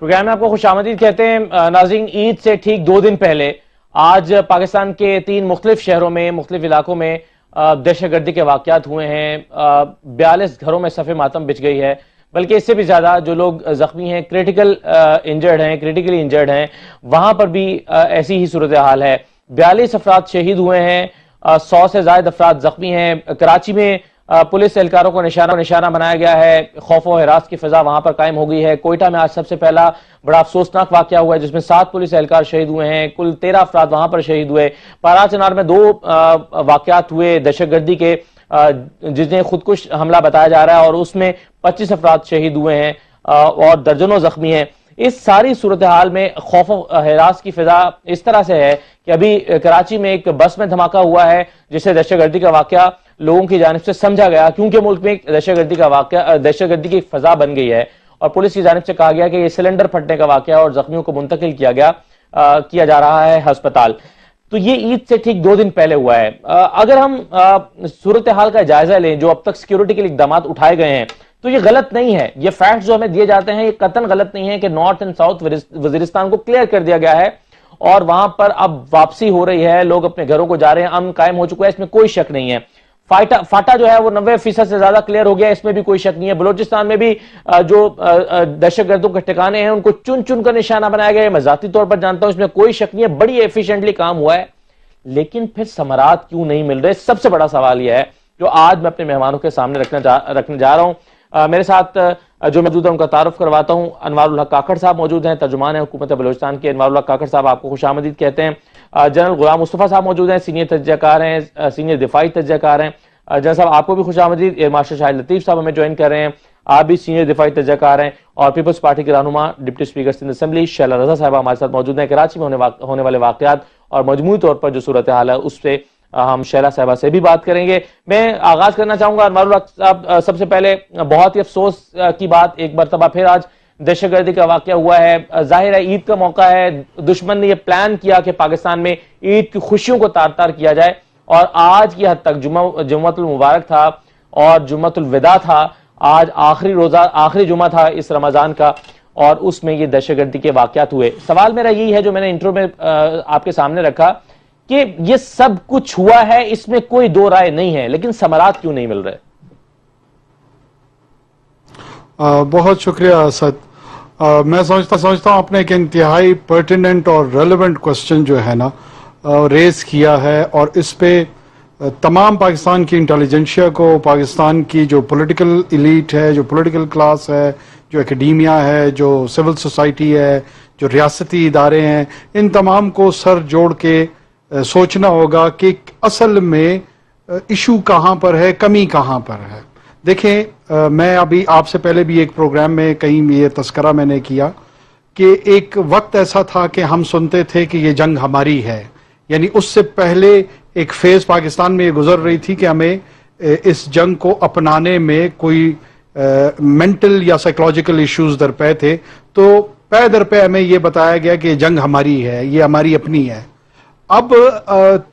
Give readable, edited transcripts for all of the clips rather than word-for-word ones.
Programme میں آپ کو خوش آمدید کہتے ہیں ناظرین. عید سے ٹھیک 2 دن پہلے آج پاکستان کے 3 مختلف شہروں میں مختلف علاقوں میں دہشت گردی کے واقعات ہوئے ہیں. 42 گھروں میں صف ماتم بچ گئی ہے، بلکہ اس سے بھی زیادہ جو لوگ زخمی ہیں، کریٹیکلی انجرڈ ہیں، وہاں پر بھی ایسی ہی صورتحال ہے. 42 افراد شہید ہوئے ہیں، 100 سے زائد افراد زخمی ہیں. کراچی میں پولیس اہلکاروں کو نشانہ بنایا گیا ہے. خوف و ہراس کی فضا وہاں پر قائم ہو گئی ہے. کوئٹہ میں آج سب سے پہلا بڑا افسوسناک واقعہ ہوا ہے جس میں 7 پولیس اہلکار شہید ہوئے ہیں. کل 13 افراد وہاں پر شہید ہوئے. پارا چنار میں 2 واقعات ہوئے دہشت گردی کے، جنہیں خودکش حملہ بتایا جا رہا ہے، اور اس میں 25 افراد شہید ہوئے ہیں اور درجنوں زخمی ہیں. اس ساری صورتحال میں خوف و ہراس کی فضا اس طرح سے ہے کہ ابھی کراچی میں ایک بس میں دھماکہ ہوا ہے جسے دہشت گردی کا واقعہ لوگوں کی جانب سے سمجھا گیا، کیونکہ ملک میں دہشت گردی کی فضا بن گئی ہے، اور پولیس کی جانب سے کہا گیا کہ یہ سلنڈر پھٹنے کا واقعہ اور زخمیوں کو منتقل کیا جا رہا ہے ہسپتال. تو یہ عید سے ٹھیک 2 دن پہلے ہوا ہے. اگر ہم صورتحال کا جائزہ لیں جو اب تک سیکیورٹی کے لیے اقدامات اٹھائے گئے ہیں تو یہ غلط نہیں ہے. یہ فیکٹس جو ہمیں دیے جاتے ہیں یہ قطعاً غلط نہیں ہے کہ نارتھ اینڈ ساؤتھ وزیرستان کو کلیئر کر دیا گیا ہے اور وہاں پر اب واپسی ہو رہی ہے، لوگ اپنے گھروں کو جا رہے ہیں، امن قائم ہو چکا ہے، اس میں کوئی شک نہیں ہے. فاٹا جو ہے وہ 90% سے زیادہ کلیئر ہو گیا، اس میں بھی کوئی شک نہیں ہے. بلوچستان میں بھی جو دہشت گردوں کے ٹھکانے ہیں ان کو چن کر نشانہ بنایا گیا ہے. میں ذاتی طور پر جانتا ہوں، اس میں کوئی شک نہیں ہے، بڑی ایفیشینٹلی کام ہوا ہے. لیکن پھر ثمرات کیوں نہیں مل رہے؟ سب سے بڑا سوال یہ ہے جو آج میں اپنے مہمانوں کے سامنے رکھنے جا رہا ہوں. میرے ساتھ جو موجود ہے ان کا تعارف کرواتا ہوں. انوار الحق کاکڑ صاحب موجود ہیں، ترجمان ہیں حکومت بلوچستان کے. انوار الحق کاکڑ صاحب آپ کو خوش آمدید کہتے ہیں. جنرل غلام مصطفیٰ صاحب موجود ہیں، سینئر تجزیہ کار ہیں، سینئر دفاعی تجزیہ کار ہیں. جنرل صاحب آپ کو بھی خوش آمدید. ایئر مارشل شاہد لطیف صاحب ہمیں جوائن کر رہے ہیں، آپ بھی سینئر دفاعی تجزیہ کار ہیں. اور پیپلز پارٹی کے رہنما deputy speaker Sindh assembly Shehla Raza صاحبہ ہمارے ساتھ موجود ہیں. کراچی میں ہونے والے واقعات اور مجموعی طور پر جو صورتحال ہے اس سے ہم شیلا صاحبہ سے بھی بات کریں گے. میں آغاز کرنا چاہوں گا انوار الحق صاحب، سب سے پہلے بہت ہی افسوس کی بات، ایک مرتبہ پھر آج دہشت گردی کا واقعہ ہوا ہے. ظاہر ہے عید کا موقع ہے، دشمن نے یہ پلان کیا کہ پاکستان میں عید کی خوشیوں کو تار تار کیا جائے، اور آج کی حد تک جمعۃ المبارک تھا اور جمعۃ الوداع تھا. آج آخری جمعہ تھا اس رمضان کا، اور اس میں یہ دہشت گردی کے واقعات ہوئے. سوال میرا یہی ہے جو میں نے انٹرو میں آپ کے سامنے رکھا کہ یہ سب کچھ ہوا ہے، اس میں کوئی دو رائے نہیں ہے، لیکن ثمرات کیوں نہیں مل رہے؟ بہت شکریہ اسد. میں سمجھتا ہوں آپ نے ایک انتہائی پرٹیننٹ اور ریلیونٹ کوسچن جو ہے نا ریز کیا ہے، اور اس پہ تمام پاکستان کی انٹیلیجنشیا کو، پاکستان کی جو پولیٹیکل ایلیٹ ہے، جو پولیٹیکل کلاس ہے، جو اکیڈیمیا ہے، جو سول سوسائٹی ہے، جو ریاستی ادارے ہیں، ان تمام کو سر جوڑ کے سوچنا ہوگا کہ اصل میں ایشو کہاں پر ہے، کمی کہاں پر ہے. دیکھیں، میں ابھی آپ سے پہلے بھی ایک پروگرام میں کہیں یہ تذکرہ میں نے کیا کہ ایک وقت ایسا تھا کہ ہم سنتے تھے کہ یہ جنگ ہماری ہے، یعنی اس سے پہلے ایک فیز پاکستان میں یہ گزر رہی تھی کہ ہمیں اس جنگ کو اپنانے میں کوئی مینٹل یا سائیکولوجیکل ایشوز درپے تھے، تو پے در پے ہمیں یہ بتایا گیا کہ یہ جنگ ہماری ہے، یہ ہماری اپنی ہے. اب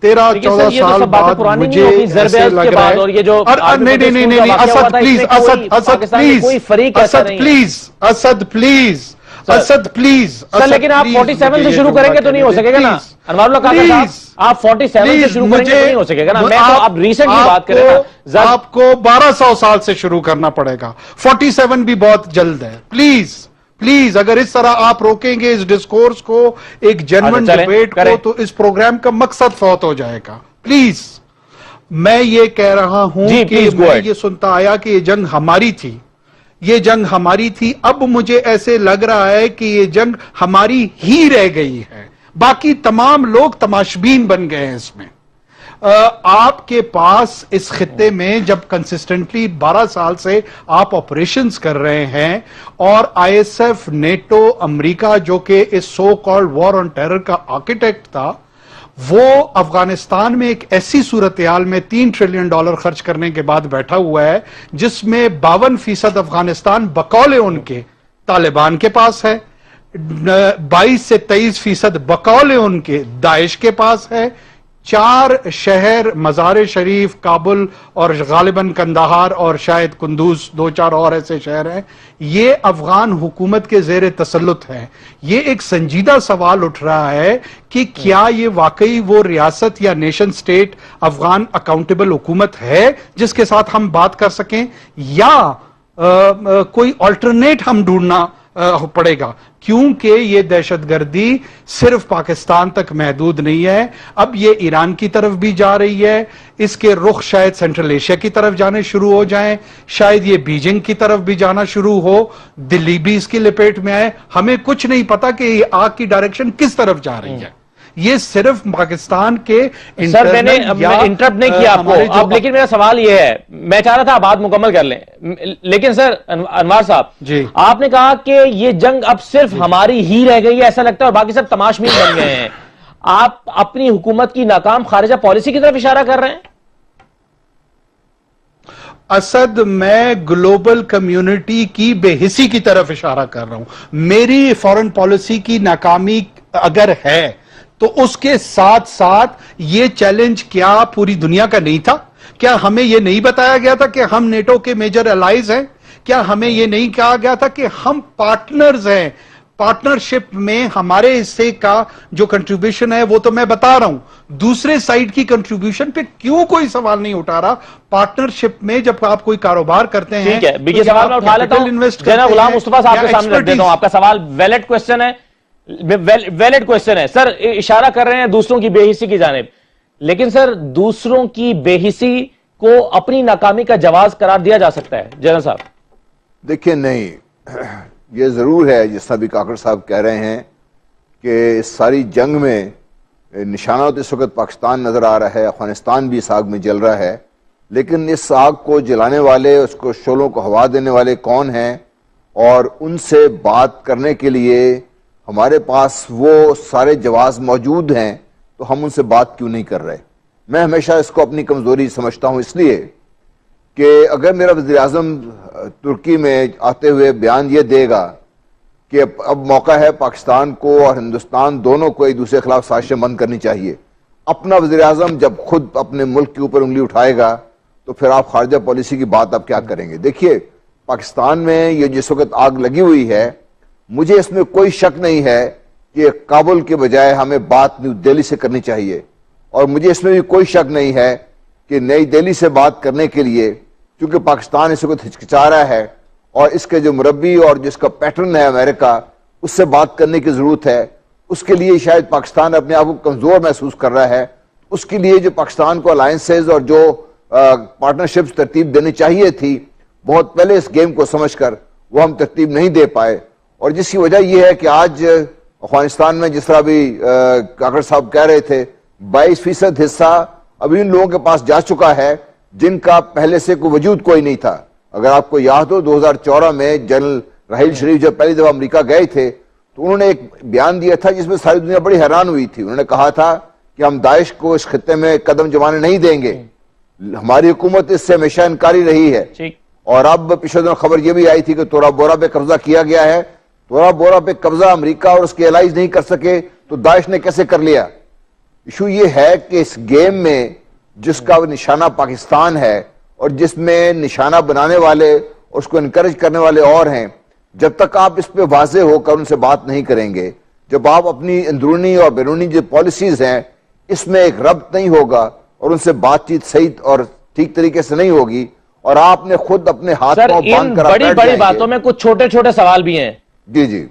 13-14 سال بعد مجھے ایسے لگ رہا ہے، نہیں اسد پلیز لیکن آپ 47 سے شروع کریں گے تو نہیں ہو سکے گا نا انوار اللہ کاکڑ صاحب، آپ 47 سے شروع کریں گے تو نہیں ہو سکے گا نا. میں تو آپ ریسنٹلی بات کریں نا، آپ کو 1200 سال سے شروع کرنا پڑے گا. 47 بھی بہت جلد ہے. پلیز اگر اس طرح آپ روکیں گے اس ڈسکورس کو، ایک جنون ڈیبیٹ کو، تو اس پروگرام کا مقصد فوت ہو جائے گا. پلیز، میں یہ کہہ رہا ہوں کہ میں یہ سنتا آیا کہ یہ جنگ ہماری تھی، یہ جنگ ہماری تھی. اب مجھے ایسے لگ رہا ہے کہ یہ جنگ ہماری ہی رہ گئی ہے، باقی تمام لوگ تماشبین بن گئے ہیں اس میں. آپ کے پاس اس خطے میں جب کنسسٹنٹلی 12 سال سے آپ آپریشنز کر رہے ہیں، اور آئی ایس ایف، نیٹو، امریکہ جو کہ اس so called war on terror کا آرکیٹیکٹ تھا، وہ افغانستان میں ایک ایسی صورتحال میں $3 ٹریلین خرچ کرنے کے بعد بیٹھا ہوا ہے جس میں 52% افغانستان بقول ان کے طالبان کے پاس ہے، 22 سے 23% بقول ان کے داعش کے پاس ہے، 4 شہر مزار شریف، کابل اور غالباً کندہار اور شاید قندوز 2-4 اور ایسے شہر ہیں، یہ افغان حکومت کے زیر تسلط ہیں۔ یہ ایک سنجیدہ سوال اٹھ رہا ہے کہ کیا یہ واقعی وہ ریاست یا نیشن سٹیٹ افغان اکاؤنٹیبل حکومت ہے جس کے ساتھ ہم بات کر سکیں، یا کوئی آلٹرنیٹ ہم ڈھونڈنا پڑے گا، کیونکہ یہ دہشت گردی صرف پاکستان تک محدود نہیں ہے، اب یہ ایران کی طرف بھی جا رہی ہے، اس کے رخ شاید سینٹرل ایشیا کی طرف جانے شروع ہو جائیں، شاید یہ بیجنگ کی طرف بھی جانا شروع ہو، دلی بھی اس کی لپیٹ میں آئے، ہمیں کچھ نہیں پتا کہ یہ آگ کی ڈائریکشن کس طرف جا رہی ہے۔ یہ صرف پاکستان کے سر میں نے انٹرپٹ نہیں کیا آپ کو اب، لیکن میرا سوال یہ ہے، میں چاہ رہا تھا بات مکمل کر لیں، لیکن سر انوار صاحب جی آپ نے کہا کہ یہ جنگ اب صرف ہماری ہی رہ گئی ہے، ایسا لگتا ہے، اور باقی سب تماشبین بن گئے ہیں۔ آپ اپنی حکومت کی ناکام خارجہ پالیسی کی طرف اشارہ کر رہے ہیں؟ اسد، میں گلوبل کمیونٹی کی بے حسی کی طرف اشارہ کر رہا ہوں۔ میری فورن پالیسی کی ناکامی اگر ہے تو اس کے ساتھ ساتھ یہ چیلنج کیا پوری دنیا کا نہیں تھا؟ کیا ہمیں یہ نہیں بتایا گیا تھا کہ ہم نیٹو کے میجر الائز ہیں؟ کیا ہمیں یہ نہیں کہا گیا تھا کہ ہم پارٹنرز ہیں؟ پارٹنرشپ میں ہمارے حصے کا جو کنٹریبیوشن ہے وہ تو میں بتا رہا ہوں، دوسرے سائیڈ کی کنٹریبیوشن پہ کیوں کوئی سوال نہیں اٹھا رہا؟ پارٹنرشپ میں جب آپ کوئی کاروبار کرتے ہیں، ٹھیک ہے، بیگی سوال میں اٹھا لیتا ہوں، جناب غلام مصطفیٰ صاحب کے سامنے رکھ دیتا ہوں، آپ کا سوال ویلڈ کویسچن ہے، ویلڈ کویسچن ہے سر، اشارہ کر رہے ہیں دوسروں کی بے حسی کی جانب، لیکن سر دوسروں کی بے حسی کو اپنی ناکامی کا جواز قرار دیا جا سکتا ہے جنرل صاحب؟ دیکھیں، نہیں، یہ ضرور ہے جس طرح بھی کاکڑ صاحب کہہ رہے ہیں کہ اس ساری جنگ میں نشانہ تو اس وقت پاکستان نظر آ رہا ہے، افغانستان بھی اس آگ میں جل رہا ہے، لیکن اس آگ کو جلانے والے، اس کو شعلوں کو ہوا دینے والے کون ہیں، اور ان سے بات کرنے کے لیے ہمارے پاس وہ سارے جواز موجود ہیں، تو ہم ان سے بات کیوں نہیں کر رہے؟ میں ہمیشہ اس کو اپنی کمزوری سمجھتا ہوں، اس لیے کہ اگر میرا وزیراعظم ترکی میں آتے ہوئے بیان یہ دے گا کہ اب موقع ہے پاکستان کو اور ہندوستان دونوں کو ایک دوسرے کے خلاف سازشیں بند کرنی چاہیے، اپنا وزیراعظم جب خود اپنے ملک کے اوپر انگلی اٹھائے گا تو پھر آپ خارجہ پالیسی کی بات اب کیا کریں گے؟ دیکھیے، پاکستان میں یہ جس وقت آگ لگی ہوئی ہے، مجھے اس میں کوئی شک نہیں ہے کہ کابل کے بجائے ہمیں بات نیو دہلی سے کرنی چاہیے، اور مجھے اس میں بھی کوئی شک نہیں ہے کہ نئی دہلی سے بات کرنے کے لیے، کیونکہ پاکستان اس وقت ہچکچا رہا ہے اور اس کے جو مربی اور جس کا پیٹرن ہے امریکہ، اس سے بات کرنے کی ضرورت ہے۔ اس کے لیے شاید پاکستان اپنے آپ کو کمزور محسوس کر رہا ہے، اس کے لیے جو پاکستان کو الائنسز اور جو پارٹنرشپس ترتیب دینی چاہیے تھی بہت پہلے اس گیم کو سمجھ کر، وہ ہم ترتیب نہیں دے پائے، اور جس کی وجہ یہ ہے کہ آج افغانستان میں جس طرح بھی کاکڑ صاحب کہہ رہے تھے 22% حصہ ابھی ان لوگوں کے پاس جا چکا ہے جن کا پہلے سے کوئی وجود کوئی نہیں تھا۔ اگر آپ کو یاد ہو 2014 میں جنرل راحیل شریف جب پہلی دفعہ امریکہ گئے تھے تو انہوں نے ایک بیان دیا تھا جس میں ساری دنیا بڑی حیران ہوئی تھی۔ انہوں نے کہا تھا کہ ہم داعش کو اس خطے میں قدم جمانے نہیں دیں گے، ہماری حکومت اس سے ہمیشہ انکاری رہی ہے، اور اب پچھلے دنوں خبر یہ بھی آئی تھی کہ تورا بورا پہ قبضہ کیا گیا ہے۔ تورا بورا پہ قبضہ امریکہ اور اس کے الائز نہیں کر سکے تو داعش نے کیسے کر لیا؟ ایشو یہ ہے کہ اس گیم میں جس کا نشانہ پاکستان ہے اور جس میں نشانہ بنانے والے اور اس کو انکریج کرنے والے اور ہیں، جب تک آپ اس پہ واضح ہو کر ان سے بات نہیں کریں گے، جب آپ اپنی اندرونی اور بیرونی جو پالیسیز ہیں اس میں ایک ربط نہیں ہوگا اور ان سے بات چیت صحیح اور ٹھیک طریقے سے نہیں ہوگی، اور آپ نے خود اپنے ہاتھ کو باندھ کر بڑی بڑی باتوں میں کچھ چھوٹے چھوٹے سوال بھی ہیں۔ جی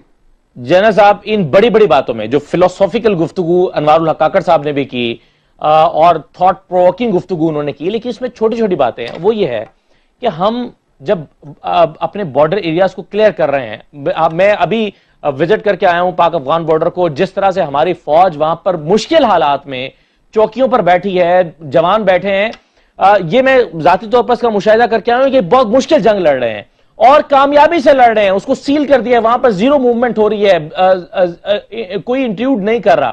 جنرل صاحب، ان بڑی بڑی باتوں میں جو فلسافیکل گفتگو انوار الحق کاکڑ صاحب نے بھی کی اور تھاٹ پرووکنگ گفتگو انہوں نے کی، لیکن اس میں چھوٹی چھوٹی باتیں ہیں۔ وہ یہ ہے کہ ہم جب اپنے بارڈر ایریاز کو کلیئر کر رہے ہیں، میں ابھی وزٹ کر کے آیا ہوں پاک افغان بارڈر کو، جس طرح سے ہماری فوج وہاں پر مشکل حالات میں چوکیوں پر بیٹھی ہے، جوان بیٹھے ہیں، یہ میں ذاتی طور پر اس کا مشاہدہ کر کے آیا ہوں کہ بہت مشکل جنگ لڑ رہے ہیں اور کامیابی سے لڑ رہے ہیں، اس کو سیل کر دیا ہے، وہاں پر زیرو موومنٹ ہو رہی ہے، کوئی انٹروڈ نہیں کر رہا۔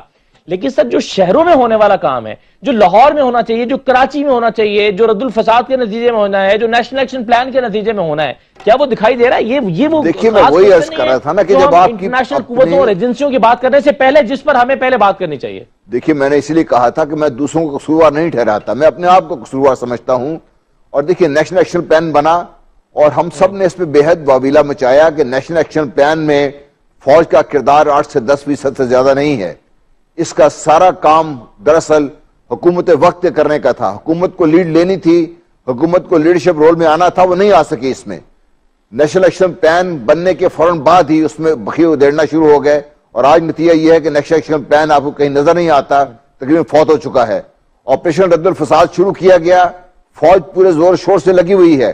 لیکن سر جو شہروں میں ہونے والا کام ہے، جو لاہور میں ہونا چاہیے، جو کراچی میں ہونا چاہیے، جو رد الفساد کے نتیجے میں ہونا ہے، جو نیشنل ایکشن پلان کے نتیجے میں ہونا ہے، کیا وہ دکھائی دے رہا ہے؟ یہ وہ دیکھیے، میں وہی عرض کر رہا تھا نا کہ جب آپ انٹرنیشنل قوتوں اور ایجنسیوں کی بات کرنے سے پہلے جس پر ہمیں پہلے بات کرنی چاہیے۔ دیکھیے میں نے اس لیے کہا تھا کہ میں دوسروں کو قصوروار نہیں ٹھہراتا، میں اپنے آپ کو قصوروار سمجھتا ہوں. اور دیکھیے نیشنل ایکشن پلان بنا اور ہم سب نے اس پہ بے حد واویلا مچایا کہ نیشنل ایکشن پلان میں فوج کا کردار 8 سے 10% سے زیادہ نہیں ہے. اس کا سارا کام دراصل حکومت وقت کرنے کا تھا. حکومت کو لیڈ لینی تھی، حکومت کو لیڈرشپ رول میں آنا تھا، وہ نہیں آ سکی. اس میں نیشنل ایکشن پلان بننے کے فوراً بعد ہی اس میں بخیے ادھیڑنا شروع ہو گئے، اور آج نتیجہ یہ ہے کہ نیشنل ایکشن پلان آپ کو کہیں نظر نہیں آتا، تقریباً فوت ہو چکا ہے. آپریشن رد الفساد شروع کیا گیا، فوج پورے زور شور سے لگی ہوئی ہے،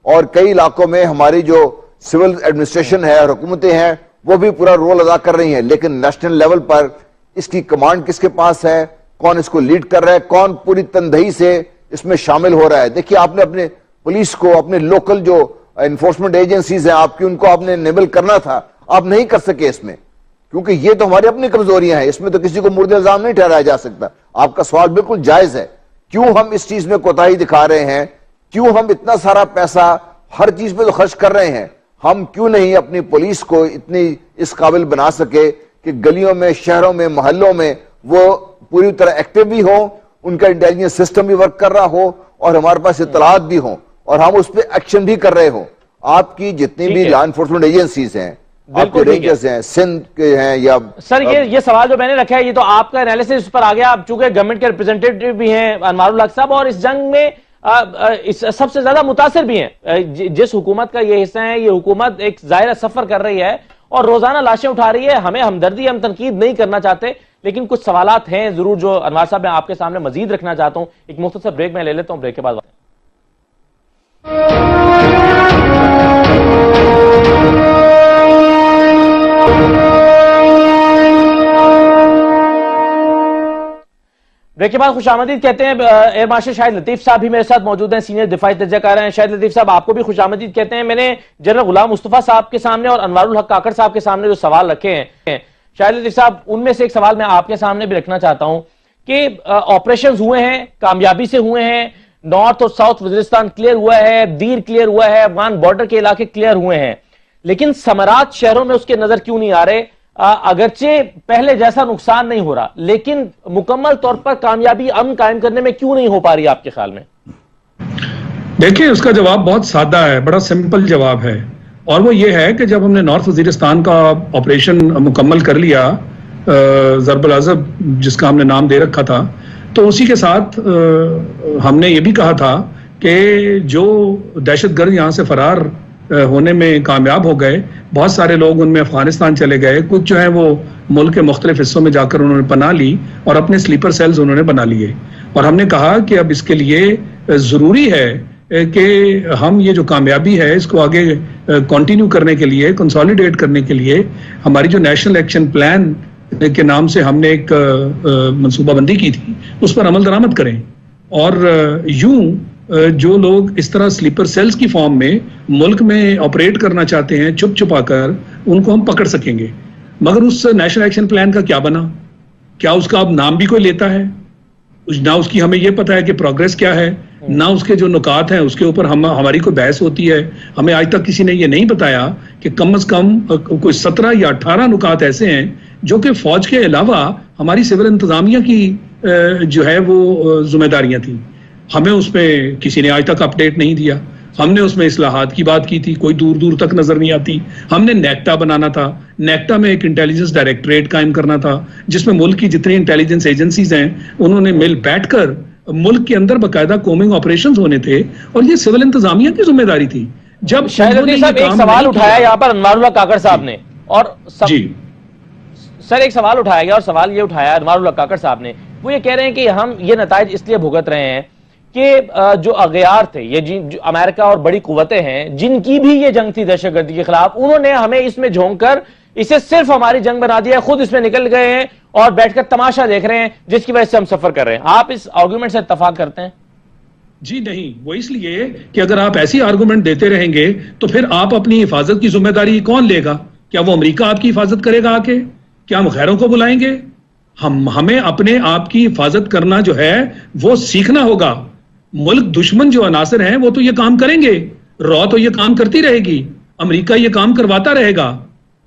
اور کئی علاقوں میں ہماری جو سول ایڈمنسٹریشن ہے اور حکومتیں ہیں وہ بھی پورا رول ادا کر رہی ہیں. لیکن نیشنل لیول پر اس کی کمانڈ کس کے پاس ہے، کون اس کو لیڈ کر رہا ہے، کون پوری تندہی سے اس میں شامل ہو رہا ہے. دیکھیے آپ نے اپنے پولیس کو، اپنے لوکل جو انفورسمنٹ ایجنسیز ہیں آپ کی، ان کو آپ نے انیبل کرنا تھا، آپ نہیں کر سکے اس میں، کیونکہ یہ تو ہماری اپنی کمزوریاں ہیں. اس میں تو کسی کو مورد الزام نہیں ٹھہرایا جا سکتا. آپ کا سوال بالکل جائز ہے، کیوں ہم اس چیز میں کوتاہی دکھا رہے ہیں، کیوں ہم اتنا سارا پیسہ ہر چیز پہ تو خرچ کر رہے ہیں، ہم کیوں نہیں اپنی پولیس کو اتنی اس قابل بنا سکے کہ گلیوں میں، شہروں میں، محلوں میں وہ پوری طرح ایکٹیو بھی ہوں، ان کا انٹیلیجنس سسٹم بھی ورک کر رہا ہو، اور ہمارے پاس اطلاعات بھی ہوں، اور ہم اس پہ ایکشن بھی کر رہے ہوں. آپ کی جتنی بھی لا انفورسمنٹ ایجنسیز ہیں، آپ کے رینجرز ہیں، سندھ کے ہیں، یا سر یہ سوال جو میں نے رکھا ہے یہ تو آپ کا انالیسس پر آ گیا. آپ چونکہ گورنمنٹ کے ریپرزینٹیٹیو بھی ہیں انوار الحق صاحب، اور اس جنگ میں سب سے زیادہ متاثر بھی ہیں. جس حکومت کا یہ حصہ ہے، یہ حکومت ایک ظاہرہ سفر کر رہی ہے اور روزانہ لاشیں اٹھا رہی ہے. ہمیں ہمدردی، ہم تنقید نہیں کرنا چاہتے، لیکن کچھ سوالات ہیں ضرور جو انوار صاحب میں آپ کے سامنے مزید رکھنا چاہتا ہوں. ایک مختصر بریک میں لے لیتا ہوں، بریک کے بعد بریک کے بعد خوش آمدید کہتے ہیں. ایئر مارشل شاہد لطیف صاحب بھی میرے ساتھ موجود ہیں، سینئر دفاعی تجزیہ کار ہیں. شاہد لطیف صاحب آپ کو بھی خوش آمدید کہتے ہیں. میں نے جنرل غلام مصطفیٰ صاحب کے سامنے اور انوار الحق کاکڑ صاحب کے سامنے جو سوال رکھے ہیں، شاہد لطیف صاحب ان میں سے ایک سوال میں آپ کے سامنے بھی رکھنا چاہتا ہوں کہ آپریشنز ہوئے ہیں، کامیابی سے ہوئے ہیں، نارتھ اور ساؤتھ وزیرستان کلیئر ہوا ہے، دیر کلیئر ہوا ہے، افغان بارڈر کے علاقے کلیئر ہوئے ہیں، لیکن ثمرات شہروں میں اس کے نظر کیوں نہیں آ رہے؟ اگرچہ پہلے جیسا نقصان نہیں ہو رہا، لیکن مکمل طور پر کامیابی امن قائم کرنے میں کیوں نہیں ہو پا رہی آپ کے خیال میں؟ دیکھیں اس کا جواب بہت سادہ ہے، بڑا سمپل جواب ہے، اور وہ یہ ہے کہ جب ہم نے نارتھ وزیرستان کا آپریشن مکمل کر لیا، ضرب العضب جس کا ہم نے نام دے رکھا تھا، تو اسی کے ساتھ ہم نے یہ بھی کہا تھا کہ جو دہشت گرد یہاں سے فرار ہونے میں کامیاب ہو گئے، بہت سارے لوگ ان میں افغانستان چلے گئے، کچھ جو ہیں وہ ملک کے مختلف حصوں میں جا کر انہوں نے پناہ لی اور اپنے سلیپر سیلز انہوں نے بنا لیے. اور ہم نے کہا کہ اب اس کے لیے ضروری ہے کہ ہم یہ جو کامیابی ہے اس کو آگے کنٹینیو کرنے کے لیے، کنسالیڈیٹ کرنے کے لیے ہماری جو نیشنل ایکشن پلان کے نام سے ہم نے ایک منصوبہ بندی کی تھی، اس پر عمل درآمد کریں. اور یوں جو لوگ اس طرح سلیپر سیلز کی فارم میں ملک میں آپریٹ کرنا چاہتے ہیں چھپ چھپا کر، ان کو ہم پکڑ سکیں گے. مگر اس نیشنل ایکشن پلان کا کیا بنا؟ کیا اس کا اب نام بھی کوئی لیتا ہے؟ نہ اس کی ہمیں یہ پتا ہے کہ پروگریس کیا ہے، نہ اس کے جو نکات ہیں اس کے اوپر ہماری کوئی بحث ہوتی ہے. ہمیں آج تک کسی نے یہ نہیں بتایا کہ کم از کم کوئی 17 یا 18 نکات ایسے ہیں جو کہ فوج کے علاوہ ہماری سول انتظامیہ کی جو ہے وہ ذمہ داریاں تھیں. ہمیں اس میں کسی نے آج تک اپڈیٹ نہیں دیا. ہم نے اس میں اصلاحات کی بات کی تھی، کوئی دور دور تک نظر نہیں آتی. ہم نے نیکٹا بنانا تھا، نیکٹا میں ایک انٹیلیجنس ڈائریکٹریٹ قائم کرنا تھا جس میں ملک کی جتنی انٹیلیجنس ایجنسیز ہیں انہوں نے مل بیٹھ کر ملک کے اندر باقاعدہ کومنگ آپریشنز ہونے تھے، اور یہ سول انتظامیہ کی ذمہ داری تھی. جب شاہد صاحب ایک سوال اٹھایا یہاں پر انوار اللہ کاکڑ صاحب نے، اور جی سر ایک سوال اٹھایا گیا اور سوال یہ اٹھایا انوار اللہ کاکڑ صاحب نے، وہ یہ کہہ رہے ہیں کہ ہم یہ نتائج اس لیے بھگت رہے ہیں کہ جو اغیار تھے، یہ جو امریکہ اور بڑی قوتیں ہیں جن کی بھی یہ جنگ تھی دہشت گردی کے خلاف، انہوں نے ہمیں اس میں جھونک کر اسے صرف ہماری جنگ بنا دیا ہے، خود اس میں نکل گئے ہیں اور بیٹھ کر تماشا دیکھ رہے ہیں جس کی وجہ سے ہم سفر کر رہے ہیں. آپ اس آرگومنٹ سے اتفاق کرتے ہیں؟ جی نہیں، وہ اس لیے کہ اگر آپ ایسی آرگومنٹ دیتے رہیں گے تو پھر آپ اپنی حفاظت کی ذمہ داری کون لے گا؟ کیا وہ امریکہ آپ کی حفاظت کرے گا آ کے؟ کیا ہم غیروں کو بلائیں گے؟ ہمیں اپنے آپ کی حفاظت کرنا جو ہے وہ سیکھنا ہوگا. ملک دشمن جو عناصر ہیں وہ تو یہ کام کریں گے، رو تو یہ کام کرتی رہے گی، امریکہ یہ کام کرواتا رہے گا،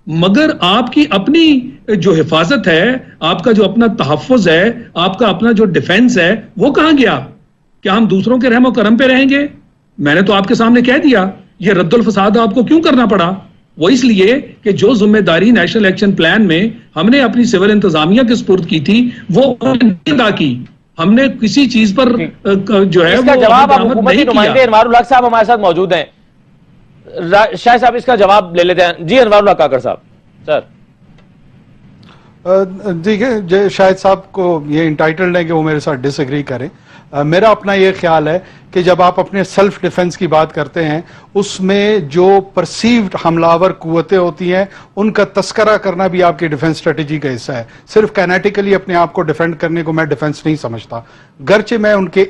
مگر آپ کی اپنی جو حفاظت ہے، آپ کا جو اپنا تحفظ ہے، آپ کا اپنا جو ڈیفنس ہے، وہ کہاں گیا؟ کیا ہم دوسروں کے رحم و کرم پہ رہیں گے؟ میں نے تو آپ کے سامنے کہہ دیا، یہ رد الفساد آپ کو کیوں کرنا پڑا؟ وہ اس لیے کہ جو ذمہ داری نیشنل ایکشن پلان میں ہم نے اپنی سول انتظامیہ کے سپرد کی تھی وہ نہیں ادا کی. ہم نے کسی چیز پر جو ہے اس کا جواب آپ حکومتی نمائندے انوار الحق صاحب ہمارے ساتھ موجود ہیں. شاہد صاحب اس کا جواب لے لیتے ہیں. جی انوار الحق کاکڑ صاحب. سر دیکھیں، شاہد صاحب کو یہ انٹائٹلڈ ہے کہ وہ میرے ساتھ ڈس ایگری کریں. میرا اپنا یہ خیال ہے کہ جب آپ اپنے سیلف ڈیفنس کی بات کرتے ہیں اس میں جو پرسیوڈ حملہ قوتیں ہوتی ہیں ان کا تذکرہ کرنا بھی آپ کی ڈیفنس اسٹریٹجی کا حصہ ہے. صرف کینیٹیکلی اپنے آپ کو ڈیفینڈ کرنے کو میں ڈیفنس نہیں سمجھتا، گرچہ میں ان کے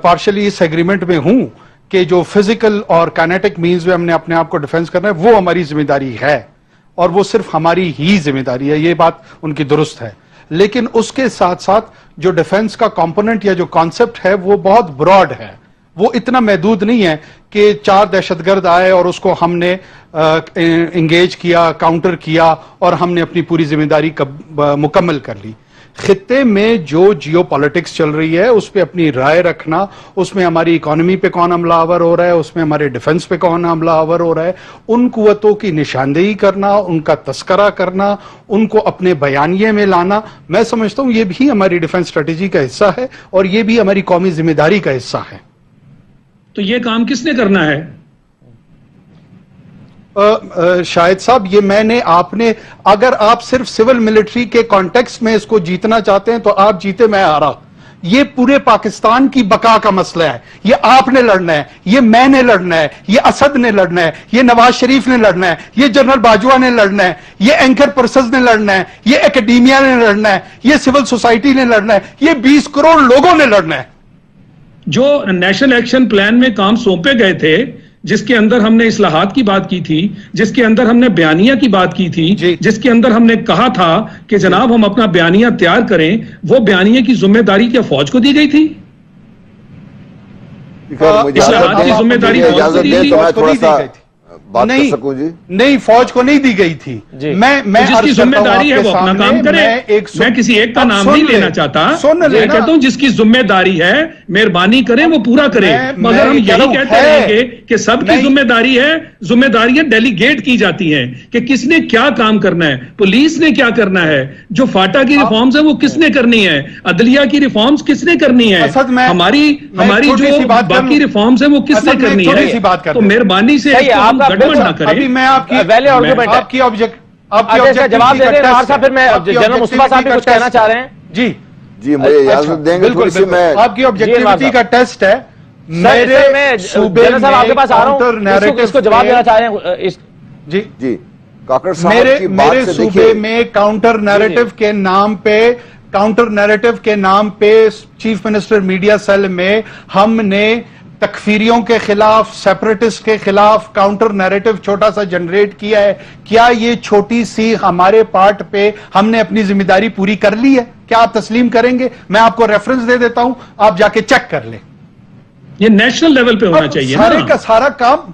پارشلی اس ایگریمنٹ میں ہوں کہ جو فزیکل اور کینیٹک مینز میں ہم نے اپنے آپ کو ڈیفنس کرنا ہے وہ ہماری ذمہ داری ہے اور وہ صرف ہماری ہی ذمہ داری ہے. یہ بات ان کی درست ہے، لیکن اس کے ساتھ ساتھ جو ڈیفنس کا کمپوننٹ یا جو کانسیپٹ ہے وہ بہت براڈ ہے. وہ اتنا محدود نہیں ہے کہ 4 دہشت گرد آئے اور اس کو ہم نے انگیج کیا، کاؤنٹر کیا اور ہم نے اپنی پوری ذمہ داری مکمل کر لی. خطے میں جو جیو پالیٹکس چل رہی ہے اس پہ اپنی رائے رکھنا، اس میں ہماری اکانومی پہ کون حملہ آور ہو رہا ہے، اس میں ہمارے ڈیفنس پہ کون حملہ آور ہو رہا ہے، ان قوتوں کی نشاندہی کرنا، ان کا تذکرہ کرنا، ان کو اپنے بیانیے میں لانا، میں سمجھتا ہوں یہ بھی ہماری ڈیفنس اسٹریٹجی کا حصہ ہے اور یہ بھی ہماری قومی ذمہ داری کا حصہ ہے. تو یہ کام کس نے کرنا ہے؟ شاہد صاحب یہ میں نے آپ نے اگر آپ صرف سول ملٹری کے کانٹیکس میں اس کو جیتنا چاہتے ہیں تو آپ جیتے، میں ہارا. یہ پورے پاکستان کی بقا کا مسئلہ ہے. یہ آپ نے لڑنا ہے، یہ میں نے لڑنا ہے، یہ اسد نے لڑنا ہے، یہ نواز شریف نے لڑنا ہے، یہ جنرل باجوہ نے لڑنا ہے، یہ اینکر پرسز نے لڑنا ہے، یہ اکیڈیمیا نے لڑنا ہے، یہ سول سوسائٹی نے لڑنا ہے، یہ 20 کروڑ لوگوں نے لڑنا ہے. جو نیشنل ایکشن پلان میں کام سونپے گئے تھے، جس کے اندر ہم نے اصلاحات کی بات کی تھی، جس کے اندر ہم نے بیانیہ کی بات کی تھی، جس کے اندر ہم نے کہا تھا کہ جناب ہم اپنا بیانیہ تیار کریں، وہ بیانیہ کی ذمہ داری کیا فوج کو دی گئی تھی؟ اصلاحات کی ذمہ داری فوج کو دی تھی؟ نہیں، فوج کو نہیں دی گئی تھی. میں جس کی ذمہ داری ہے وہ اپنا کام کرے. میں کسی ایک کا نام نہیں لینا چاہتا، میں کہتا ہوں جس کی ذمہ داری ہے مہربانی کریں وہ پورا کرے. مگر ہم یہی کہتے رہیں گے کہ سب کی ذمہ داری ہے، ذمہ داریاں ڈیلیگیٹ کی جاتی ہیں کہ کس نے کیا کام کرنا ہے. پولیس نے کیا کرنا ہے، جو فاٹا کی ریفارمز ہیں وہ کس نے کرنی ہے، عدلیہ کی ریفارمز کس نے کرنی ہے، ہماری جو باقی ریفارمز ہیں وہ کس نے کرنی ہے. تو مہربانی سے ابھی میں آپ کی جواب دے دیں صاحب، پھر میں جنرل مصطفیٰ صاحب بھی کچھ کہنا چاہ رہے ہیں. جی مجھے اجازت دیں گے تھوڑی سی. میں آپ کی آبجیکٹیوٹی کا ٹیسٹ ہے. میں جنرل صاحب آپ کے پاس آ رہا ہوں، اس کو جواب دینا چاہ رہے ہیں. جی کاکڑ صاحب کی بات میرے صوبے میں کاؤنٹر نیریٹو کے نام پہ چیف منسٹر میڈیا سیل میں ہم نے تکفیریوں کے خلاف، سیپریٹسٹ کے خلاف کاؤنٹر نیریٹو چھوٹا سا جنریٹ کیا ہے. کیا یہ چھوٹی سی ہمارے پارٹ پہ ہم نے اپنی ذمہ داری پوری کر لی ہے؟ کیا آپ تسلیم کریں گے؟ میں آپ کو ریفرنس دے دیتا ہوں، آپ جا کے چیک کر لیں. یہ نیشنل لیول پہ ہونا چاہیے سارے کا سارا کام.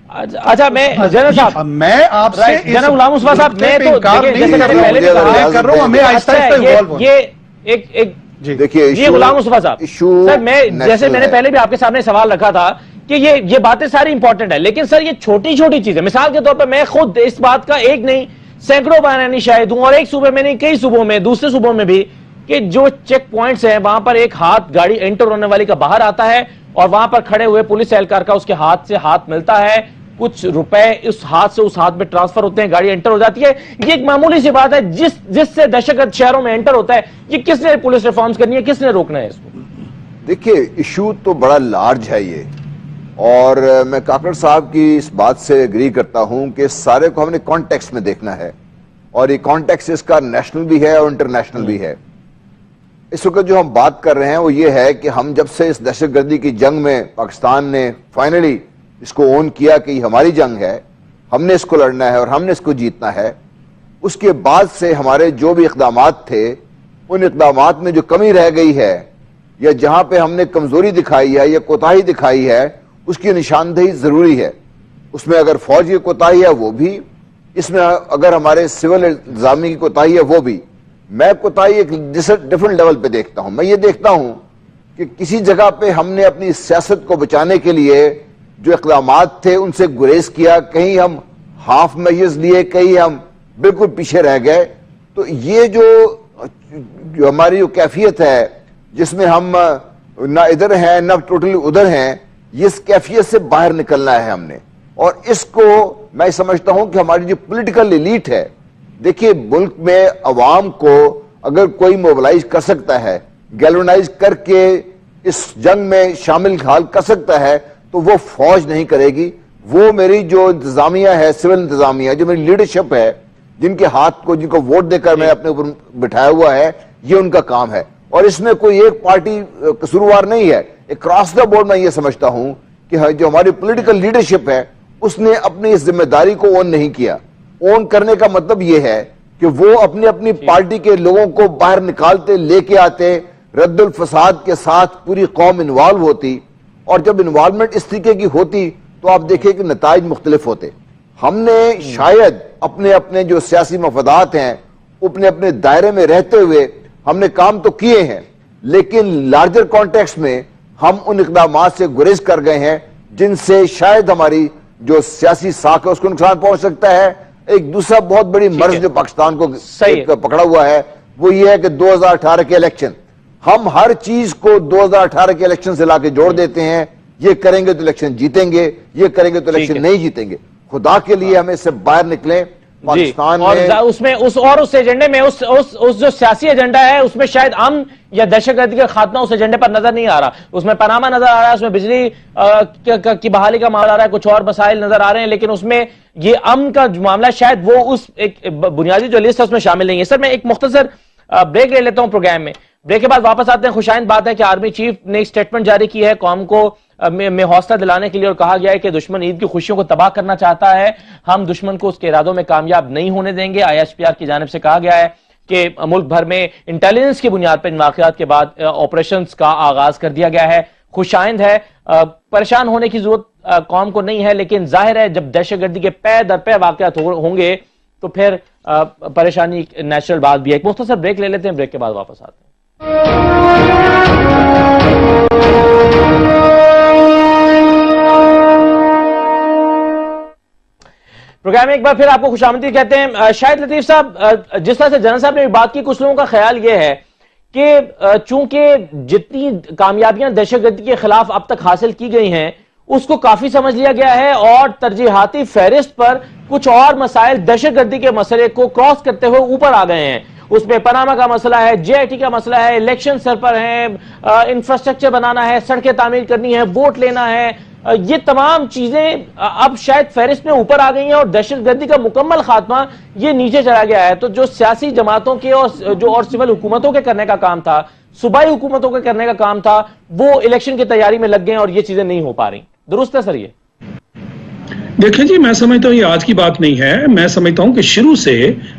اچھا میں جنرل صاحب، میں آپ سے جنرل غلام مصطفیٰ صاحب، میں تو جیسے میں نے پہلے بھی کر رہا ہوں، ہمیں آہستہ آہستہ یہ ایک دیکھیے جی غلام مصطفیٰ صاحب، سر میں جیسے میں نے پہلے بھی آپ کے سامنے سوال رکھا تھا کہ یہ باتیں ساری امپورٹنٹ ہیں، لیکن سر یہ چھوٹی چھوٹی چیزیں، مثال کے طور پر میں خود اس بات کا ایک نہیں سینکڑوں بیانی شاہد ہوں، اور ایک صوبے میں نہیں کئی صوبوں میں، دوسرے صوبوں میں بھی، کہ جو چیک پوائنٹس ہیں وہاں پر ایک ہاتھ گاڑی انٹر ہونے والی کا باہر آتا ہے اور وہاں پر کھڑے ہوئے پولیس اہلکار کا اس کے ہاتھ سے ہاتھ ملتا ہے، کچھ روپے اس ہاتھ سے اس ہاتھ میں ٹرانسفر ہوتے ہیں، گاڑی انٹر ہو جاتی ہے. یہ ایک معمولی سی بات ہے جس سے دہشت گرد شہروں میں انٹر ہوتا ہے. یہ کس نے پولیس ریفارمز کرنی ہے، کس نے روکنا ہے اس کو؟ دیکھیے ایشو تو بڑا لارج ہے یہ، اور میں کاکڑ صاحب کی اس بات سے اگری کرتا ہوں کہ سارے کو ہم نے کانٹیکس میں دیکھنا ہے، اور یہ کانٹیکس اس کا نیشنل بھی ہے اور انٹرنیشنل بھی ہے. اس وقت جو ہم بات کر رہے ہیں وہ یہ ہے کہ ہم جب سے اس دہشت گردی کی جنگ میں پاکستان نے فائنلی اس کو اون کیا کہ یہ ہماری جنگ ہے، ہم نے اس کو لڑنا ہے اور ہم نے اس کو جیتنا ہے، اس کے بعد سے ہمارے جو بھی اقدامات تھے ان اقدامات میں جو کمی رہ گئی ہے یا جہاں پہ ہم نے کمزوری دکھائی ہے یا کوتاہی دکھائی ہے اس کی نشاندہی ضروری ہے. اس میں اگر فوج کی کوتاہی ہے وہ بھی، اس میں اگر ہمارے سول انتظامیہ کی کوتاہی ہے وہ بھی، میں کوتاہی ایک ڈیفرنٹ لیول پہ دیکھتا ہوں. میں یہ دیکھتا ہوں کہ کسی جگہ پہ ہم نے اپنی سیاست کو بچانے کے لیے جو اقدامات تھے ان سے گریز کیا، کہیں ہم ہاف میجرز لیے، کہیں ہم بالکل پیچھے رہ گئے. تو یہ جو ہماری جو کیفیت ہے جس میں ہم نہ ادھر ہیں نہ ٹوٹلی ادھر ہیں، اس کیفیت سے باہر نکلنا ہے ہم نے. اور اس کو میں سمجھتا ہوں کہ ہماری جو پولیٹیکل ایلیٹ ہے، دیکھیے ملک میں عوام کو اگر کوئی موبلائز کر سکتا ہے، گیلونائز کر کے اس جنگ میں شامل حال کر سکتا ہے تو وہ فوج نہیں کرے گی. وہ میری جو انتظامیہ ہے، سول انتظامیہ، جو میری لیڈرشپ ہے، جن کے ہاتھ کو، جن کو ووٹ دے کر میں اپنے اوپر بٹھایا ہوا ہے، یہ ان کا کام ہے. اور اس میں کوئی ایک پارٹی قصوروار نہیں ہے. اکراس دا بورڈ میں یہ سمجھتا ہوں کہ جو ہماری پولیٹیکل لیڈرشپ ہے اس نے اپنی اس ذمہ داری کو اون نہیں کیا. اون کرنے کا مطلب یہ ہے کہ وہ اپنی پارٹی کے لوگوں کو باہر نکالتے، لے کے آتے، رد الفساد کے ساتھ پوری قوم انوالو ہوتی. اور جب انوالومنٹ اس طریقے کی ہوتی تو آپ دیکھیں کہ نتائج مختلف ہوتے. ہم نے شاید اپنے جو سیاسی مفادات ہیں اپنے دائرے میں رہتے ہوئے ہم نے کام تو کیے ہیں، لیکن لارجر کانٹیکسٹ میں ہم ان اقدامات سے گریز کر گئے ہیں جن سے شاید ہماری جو سیاسی ساکھ ہے اس کو نقصان پہنچ سکتا ہے. ایک دوسرا بہت بڑی مرض جو پاکستان کو پکڑا ہوا ہے وہ یہ ہے کہ 2018 کے الیکشن، ہم ہر چیز کو 2018 کے الیکشن سے لا کے جوڑ دیتے ہیں. یہ کریں گے تو الیکشن جیتیں گے، یہ کریں گے تو الیکشن نہیں جیتیں گے. خدا کے لیے ہمیں اس سے باہر نکلیں. پاکستان میں اس ایجنڈے میں اس جو سیاسی ایجنڈا ہے اس میں شاید امن یا دہشت گردی کا خاتمہ اس ایجنڈے پر نظر نہیں آ رہا. اس میں پاناما نظر آ رہا ہے، اس میں بجلی کی بحالی کا معاملہ آ رہا ہے، کچھ اور مسائل نظر آ رہے ہیں، لیکن اس میں یہ امن کا معاملہ شاید وہ اس ایک بنیادی جو لسٹ ہے اس میں شامل نہیں ہے. سر میں ایک مختصر بریک لے لیتا ہوں پروگرام میں. بریک کے بعد واپس آتے ہیں. خوشائند بات ہے کہ آرمی چیف نے ایک سٹیٹمنٹ جاری کی ہے قوم کو میں حوصلہ دلانے کے لیے، اور کہا گیا ہے کہ دشمن عید کی خوشیوں کو تباہ کرنا چاہتا ہے، ہم دشمن کو اس کے ارادوں میں کامیاب نہیں ہونے دیں گے. ISPR کی جانب سے کہا گیا ہے کہ ملک بھر میں انٹیلیجنس کی بنیاد پر ان واقعات کے بعد آپریشنز کا آغاز کر دیا گیا ہے. خوشائند ہے، پریشان ہونے کی ضرورت قوم کو نہیں ہے، لیکن ظاہر ہے جب دہشت گردی کے پے در پے واقعات ہوں گے تو پھر پریشانی نیچرل بات بھی ہے. ایک مختصر بریک لے لیتے ہیں، بریک کے بعد واپس آتے ہیں. پروگرام میں ایک بار پھر آپ کو خوش آمدید کہتے ہیں. شاہد لطیف صاحب، جس طرح سے جنرل صاحب نے بات کی، کچھ لوگوں کا خیال یہ ہے کہ چونکہ جتنی کامیابیاں دہشت گردی کے خلاف اب تک حاصل کی گئی ہیں اس کو کافی سمجھ لیا گیا ہے، اور ترجیحاتی فہرست پر کچھ اور مسائل دہشت گردی کے مسئلے کو کراس کرتے ہوئے اوپر آ گئے ہیں. اس میں پاناما کا مسئلہ ہے، JIT کا مسئلہ ہے، الیکشن سر پر ہے، انفراسٹرکچر بنانا ہے، سڑکیں تعمیر کرنی ہے، ووٹ لینا ہے. یہ تمام چیزیں اب شاید فہرست میں اوپر آ گئی ہیں، اور دہشت گردی کا مکمل خاتمہ یہ نیچے چلا گیا ہے. تو جو سیاسی جماعتوں کے اور سول حکومتوں کے کرنے کا کام تھا، صوبائی حکومتوں کے کرنے کا کام تھا، وہ الیکشن کی تیاری میں لگ گئے ہیں اور یہ چیزیں نہیں ہو پا رہی. درست ہے سر؟ یہ دیکھیں جی، میں سمجھتا ہوں یہ آج کی بات نہیں ہے. میں سمجھتا ہوں کہ شروع سے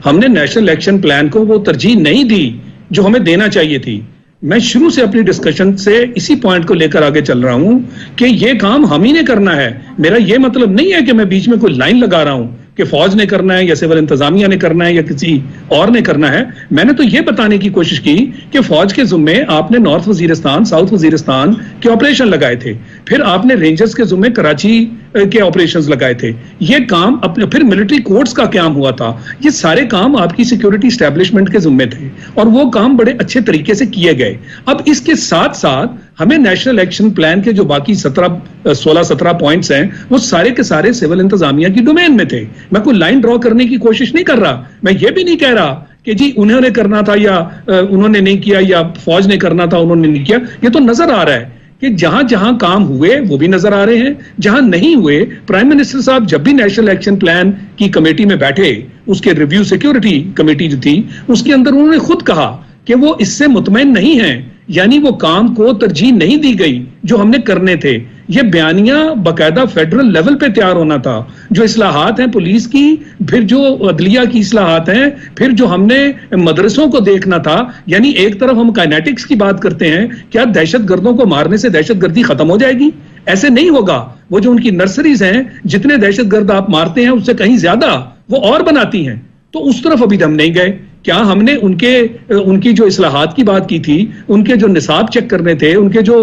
ہم نے نیشنل الیکشن پلان کو وہ ترجیح نہیں دی جو ہمیں دینا چاہیے تھی. میں شروع سے اپنی ڈسکشن سے اسی پوائنٹ کو لے کر آگے چل رہا ہوں کہ یہ کام ہم ہی نے کرنا ہے. میرا یہ مطلب نہیں ہے کہ میں بیچ میں کوئی لائن لگا رہا ہوں کہ فوج نے کرنا ہے یا سول انتظامیہ نے کرنا ہے یا کسی اور نے کرنا ہے. میں نے تو یہ بتانے کی کوشش کی کہ فوج کے ذمے آپ نے نارتھ وزیرستان، ساؤتھ وزیرستان کے آپریشن لگائے تھے، پھر آپ نے رینجرز کے ذمے کراچی کے آپریشنز لگائے تھے. یہ کام پھر ملٹری کورٹس کا قیام ہوا تھا. یہ سارے کام آپ کی سیکیورٹی اسٹیبلشمنٹ کے ذمے تھے اور وہ کام بڑے اچھے طریقے سے کیے گئے. اب اس کے ساتھ ساتھ ہمیں نیشنل الیکشن پلان کے جو باقی 16-17 پوائنٹس ہیں وہ سارے کے سارے سول انتظامیہ کی ڈومین میں تھے. میں کوئی لائن ڈرا کرنے کی کوشش نہیں کر رہا. میں یہ بھی نہیں کہہ رہا کہ جی انہوں نے کرنا تھا یا انہوں نے نہیں کیا یا فوج نے کرنا تھا انہوں نے نہیں کیا. یہ تو نظر آ رہا ہے کہ جہاں جہاں کام ہوئے وہ بھی نظر آ رہے ہیں، جہاں نہیں ہوئے. پرائم منسٹر صاحب جب بھی نیشنل الیکشن پلان کی کمیٹی میں بیٹھے، اس کے ریویو سیکیورٹی کمیٹی جو تھی اس کے اندر انہوں نے خود کہا کہ وہ اس سے مطمئن نہیں ہیں، یعنی وہ کام کو ترجیح نہیں دی گئی جو ہم نے کرنے تھے. یہ بیانیہ باقاعدہ فیڈرل لیول پہ تیار ہونا تھا. جو اصلاحات ہیں پولیس کی، پھر جو عدلیہ کی اصلاحات ہیں، پھر جو ہم نے مدرسوں کو دیکھنا تھا. یعنی ایک طرف ہم کائنیٹکس کی بات کرتے ہیں، کیا دہشت گردوں کو مارنے سے دہشت گردی ختم ہو جائے گی؟ ایسے نہیں ہوگا. وہ جو ان کی نرسریز ہیں، جتنے دہشت گرد آپ مارتے ہیں اس سے کہیں زیادہ وہ اور بناتی ہیں. تو اس طرف ابھی ہم نہیں گئے. کیا ہم نے ان کی جو اصلاحات کی بات کی تھی, ان کے جو نصاب چیک کرنے تھے, ان کے جو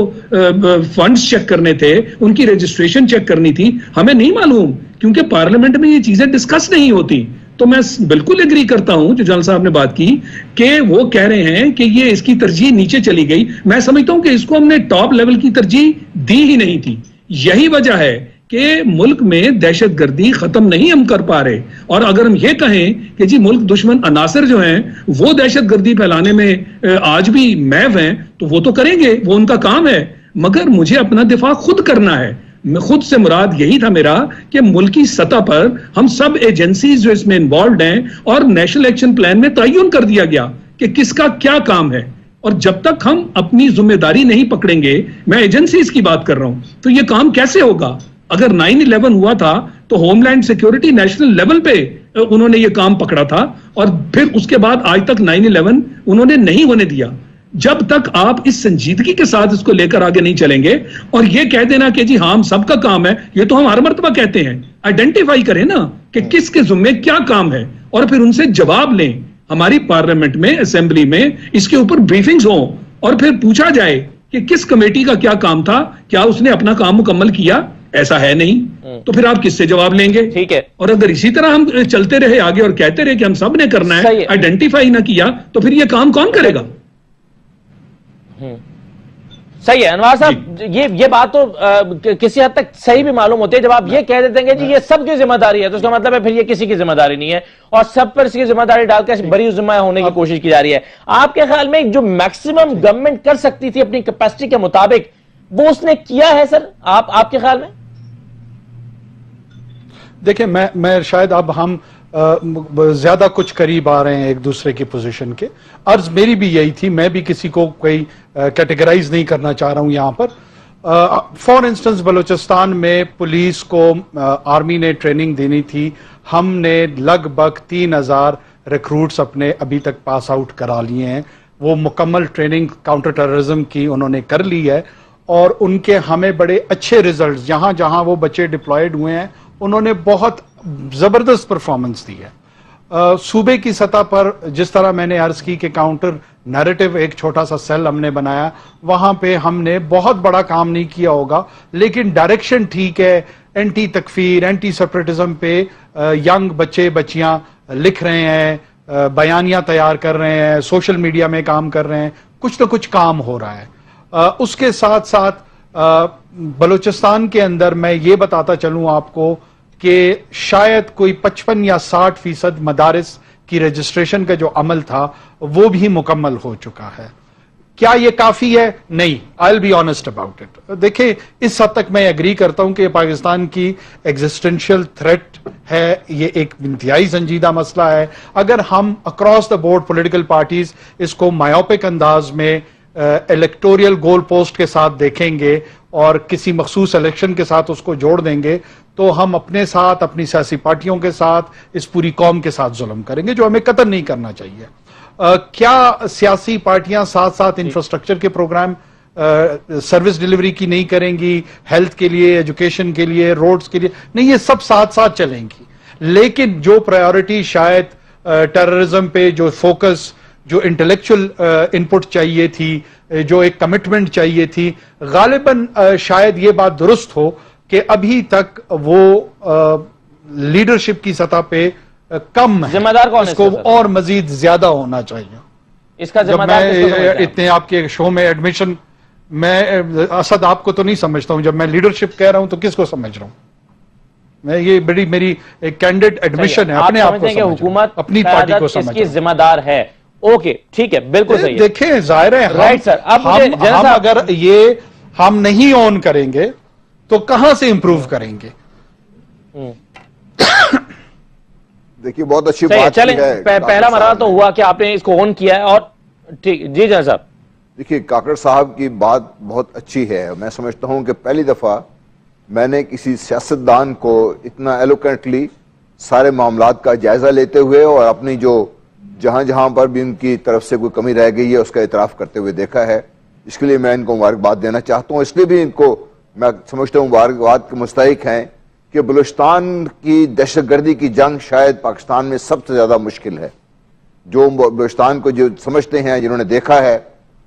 فنڈز چیک کرنے تھے, ان کی رجسٹریشن چیک کرنی تھی, ہمیں نہیں معلوم, کیونکہ پارلیمنٹ میں یہ چیزیں ڈسکس نہیں ہوتی. تو میں بالکل ایگری کرتا ہوں جو جنرل صاحب نے بات کی کہ وہ کہہ رہے ہیں کہ یہ اس کی ترجیح نیچے چلی گئی. میں سمجھتا ہوں کہ اس کو ہم نے ٹاپ لیول کی ترجیح دی ہی نہیں تھی. یہی وجہ ہے کہ ملک میں دہشت گردی ختم نہیں ہم کر پا رہے. اور اگر ہم یہ کہیں کہ جی ملک دشمن عناصر جو ہیں وہ دہشت گردی پھیلانے میں آج بھی محو ہیں, تو وہ تو کریں گے, وہ ان کا کام ہے, مگر مجھے اپنا دفاع خود کرنا ہے. خود سے مراد یہی تھا میرا کہ ملکی سطح پر ہم سب ایجنسیز جو اس میں انوالوڈ ہیں اور نیشنل ایکشن پلان میں تعین کر دیا گیا کہ کس کا کیا کام ہے. اور جب تک ہم اپنی ذمہ داری نہیں پکڑیں گے, میں ایجنسیز کی بات کر رہا ہوں, تو یہ کام کیسے ہوگا؟ اگر 9/11 ہوا تھا تو homeland security national level پہ انہوں نے یہ کام پکڑا تھا, اور پھر اس کے بعد آج تک 9/11 انہوں نے نہیں ہونے دیا. جب تک آپ اس سنجیدگی کے ساتھ اس کو لے کر آگے نہیں چلیں گے اور یہ کہہ دینا کہ جی ہاں ہم سب کا کام ہے, یہ تو ہم ہر مرتبہ کہتے ہیں, آئیڈینٹیفائی کریں نا کہ کس کے ذمے کیا کام ہے اور پھر ان سے جواب لیں. ہماری پارلیمنٹ میں, اسمبلی میں اس کے اوپر بریفنگز ہوں اور پھر پوچھا جائے کہ کس کمیٹی کا کیا کام تھا, کیا اس نے اپنا کام مکمل کیا. ایسا ہے نہیں, تو پھر آپ کس سے جواب لیں گے؟ ٹھیک ہے. اور اگر اسی طرح ہم چلتے رہے آگے اور کہتے رہے کہ ہم سب نے کرنا ہے, آئیڈینٹیفائی نہ کیا, تو پھر یہ کام کون کرے گا؟ صحیح ہے انوار صاحب, یہ بات تو کسی حد تک صحیح بھی معلوم ہوتی ہے. جب آپ یہ کہہ دیتے ہیں کہ جی یہ سب کی ذمہ داری ہے, تو اس کا مطلب ہے پھر یہ کسی کی ذمہ داری نہیں ہے اور سب پر اس کی ذمہ داری ڈال کر بری ذمہ ہونے کی کوشش کی جا رہی ہے. آپ کے خیال میں جو میکسیمم گورنمنٹ کر سکتی تھی اپنی کیپیسٹی کے مطابق, وہ اس نے کیا ہے سر آپ کے خیال میں؟ دیکھیں, میں شاید اب ہم زیادہ کچھ قریب آ رہے ہیں ایک دوسرے کی پوزیشن کے. عرض میری بھی یہی تھی, میں بھی کسی کو کوئی کیٹیگرائز نہیں کرنا چاہ رہا ہوں یہاں پر. فار انسٹنس بلوچستان میں پولیس کو آرمی نے ٹریننگ دینی تھی, ہم نے لگ بھگ 3000 ریکروٹس اپنے ابھی تک پاس آؤٹ کرا لیے ہیں. وہ مکمل ٹریننگ کاؤنٹر ٹیررزم کی انہوں نے کر لی ہے, اور ان کے ہمیں بڑے اچھے ریزلٹس, جہاں جہاں وہ بچے ڈپلائیڈ ہوئے ہیں انہوں نے بہت زبردست پرفارمنس دی ہے. صوبے کی سطح پر جس طرح میں نے عرض کی کہ کاؤنٹر نیریٹو ایک چھوٹا سا سیل ہم نے بنایا, وہاں پہ ہم نے بہت بڑا کام نہیں کیا ہوگا, لیکن ڈائریکشن ٹھیک ہے. اینٹی تکفیر, اینٹی سیپریٹزم پہ ینگ بچے بچیاں لکھ رہے ہیں, بیانیاں تیار کر رہے ہیں, سوشل میڈیا میں کام کر رہے ہیں, کچھ نہ کچھ کام ہو رہا ہے. اس کے ساتھ ساتھ بلوچستان کے اندر میں یہ بتاتا چلوں آپ کو کہ شاید کوئی 55 یا 60% مدارس کی رجسٹریشن کا جو عمل تھا وہ بھی مکمل ہو چکا ہے. کیا یہ کافی ہے؟ نہیں. I'll be honest about it. دیکھیں, اس حد تک میں ایگری کرتا ہوں کہ پاکستان کی ایگزسٹنشل تھریٹ ہے, یہ ایک انتہائی سنجیدہ مسئلہ ہے. اگر ہم across the board political parties اس کو مایوپک انداز میں الیکٹوریل گول پوسٹ کے ساتھ دیکھیں گے اور کسی مخصوص الیکشن کے ساتھ اس کو جوڑ دیں گے, تو ہم اپنے ساتھ, اپنی سیاسی پارٹیوں کے ساتھ, اس پوری قوم کے ساتھ ظلم کریں گے, جو ہمیں قطعاً نہیں کرنا چاہیے. کیا سیاسی پارٹیاں ساتھ ساتھ انفراسٹرکچر کے پروگرام, سروس ڈیلیوری کی نہیں کریں گی, ہیلتھ کے لیے, ایجوکیشن کے لیے, روڈز کے لیے؟ نہیں, یہ سب ساتھ ساتھ چلیں گی. لیکن جو پرائیورٹی شاید ٹیررزم پہ جو فوکس, جو انٹلیکچول انپٹ چاہیے تھی, جو ایک کمٹمنٹ چاہیے تھی, غالباً شاید یہ بات درست ہو کہ ابھی تک وہ لیڈرشپ کی سطح پہ کم ہے. ذمہ دار کون ہے؟ اس کو اور مزید زیادہ ہونا چاہیے. اس کا ذمہ دار اتنے آپ کے شو میں ایڈمیشن, میں اسد آپ کو تو نہیں سمجھتا ہوں, جب میں لیڈرشپ کہہ رہا ہوں تو کس کو سمجھ رہا ہوں میں؟ یہ بڑی میری ایک کینڈیڈ ایڈمیشن ہے, اپنے آپ کو سمجھ, حکومت اپنی پارٹی کو سمجھ, اس کی ذمہ دار ہے. اوکے ٹھیک ہے, بالکل صحیح. دیکھیں, ظاہر ہے رائٹ سر, اب ہم اگر یہ ہم نہیں آن کریں گے تو کہاں سے امپروو کریں گے؟ دیکھیے, بہت اچھی بات چلیں, پہلا مرحلہ تو ہوا کہ آپ نے اس کو آن کیا ہے, اور ٹھیک. جی جناب صاحب. دیکھیے, کاکڑ صاحب کی بات بہت اچھی ہے. میں سمجھتا ہوں کہ پہلی دفعہ میں نے کسی سیاستدان کو اتنا ایلوکینٹلی سارے معاملات کا جائزہ لیتے ہوئے اور اپنی جو جہاں جہاں پر بھی ان کی طرف سے کوئی کمی رہ گئی ہے اس کا اعتراف کرتے ہوئے دیکھا ہے. اس کے لیے میں ان کو مبارکباد دینا چاہتا ہوں. اس لیے بھی ان کو میں سمجھتا ہوں مبارکباد کے مستحق ہیں کہ بلوچستان کی دہشت گردی کی جنگ شاید پاکستان میں سب سے زیادہ مشکل ہے. جو بلوچستان کو جو سمجھتے ہیں، جنہوں نے دیکھا ہے،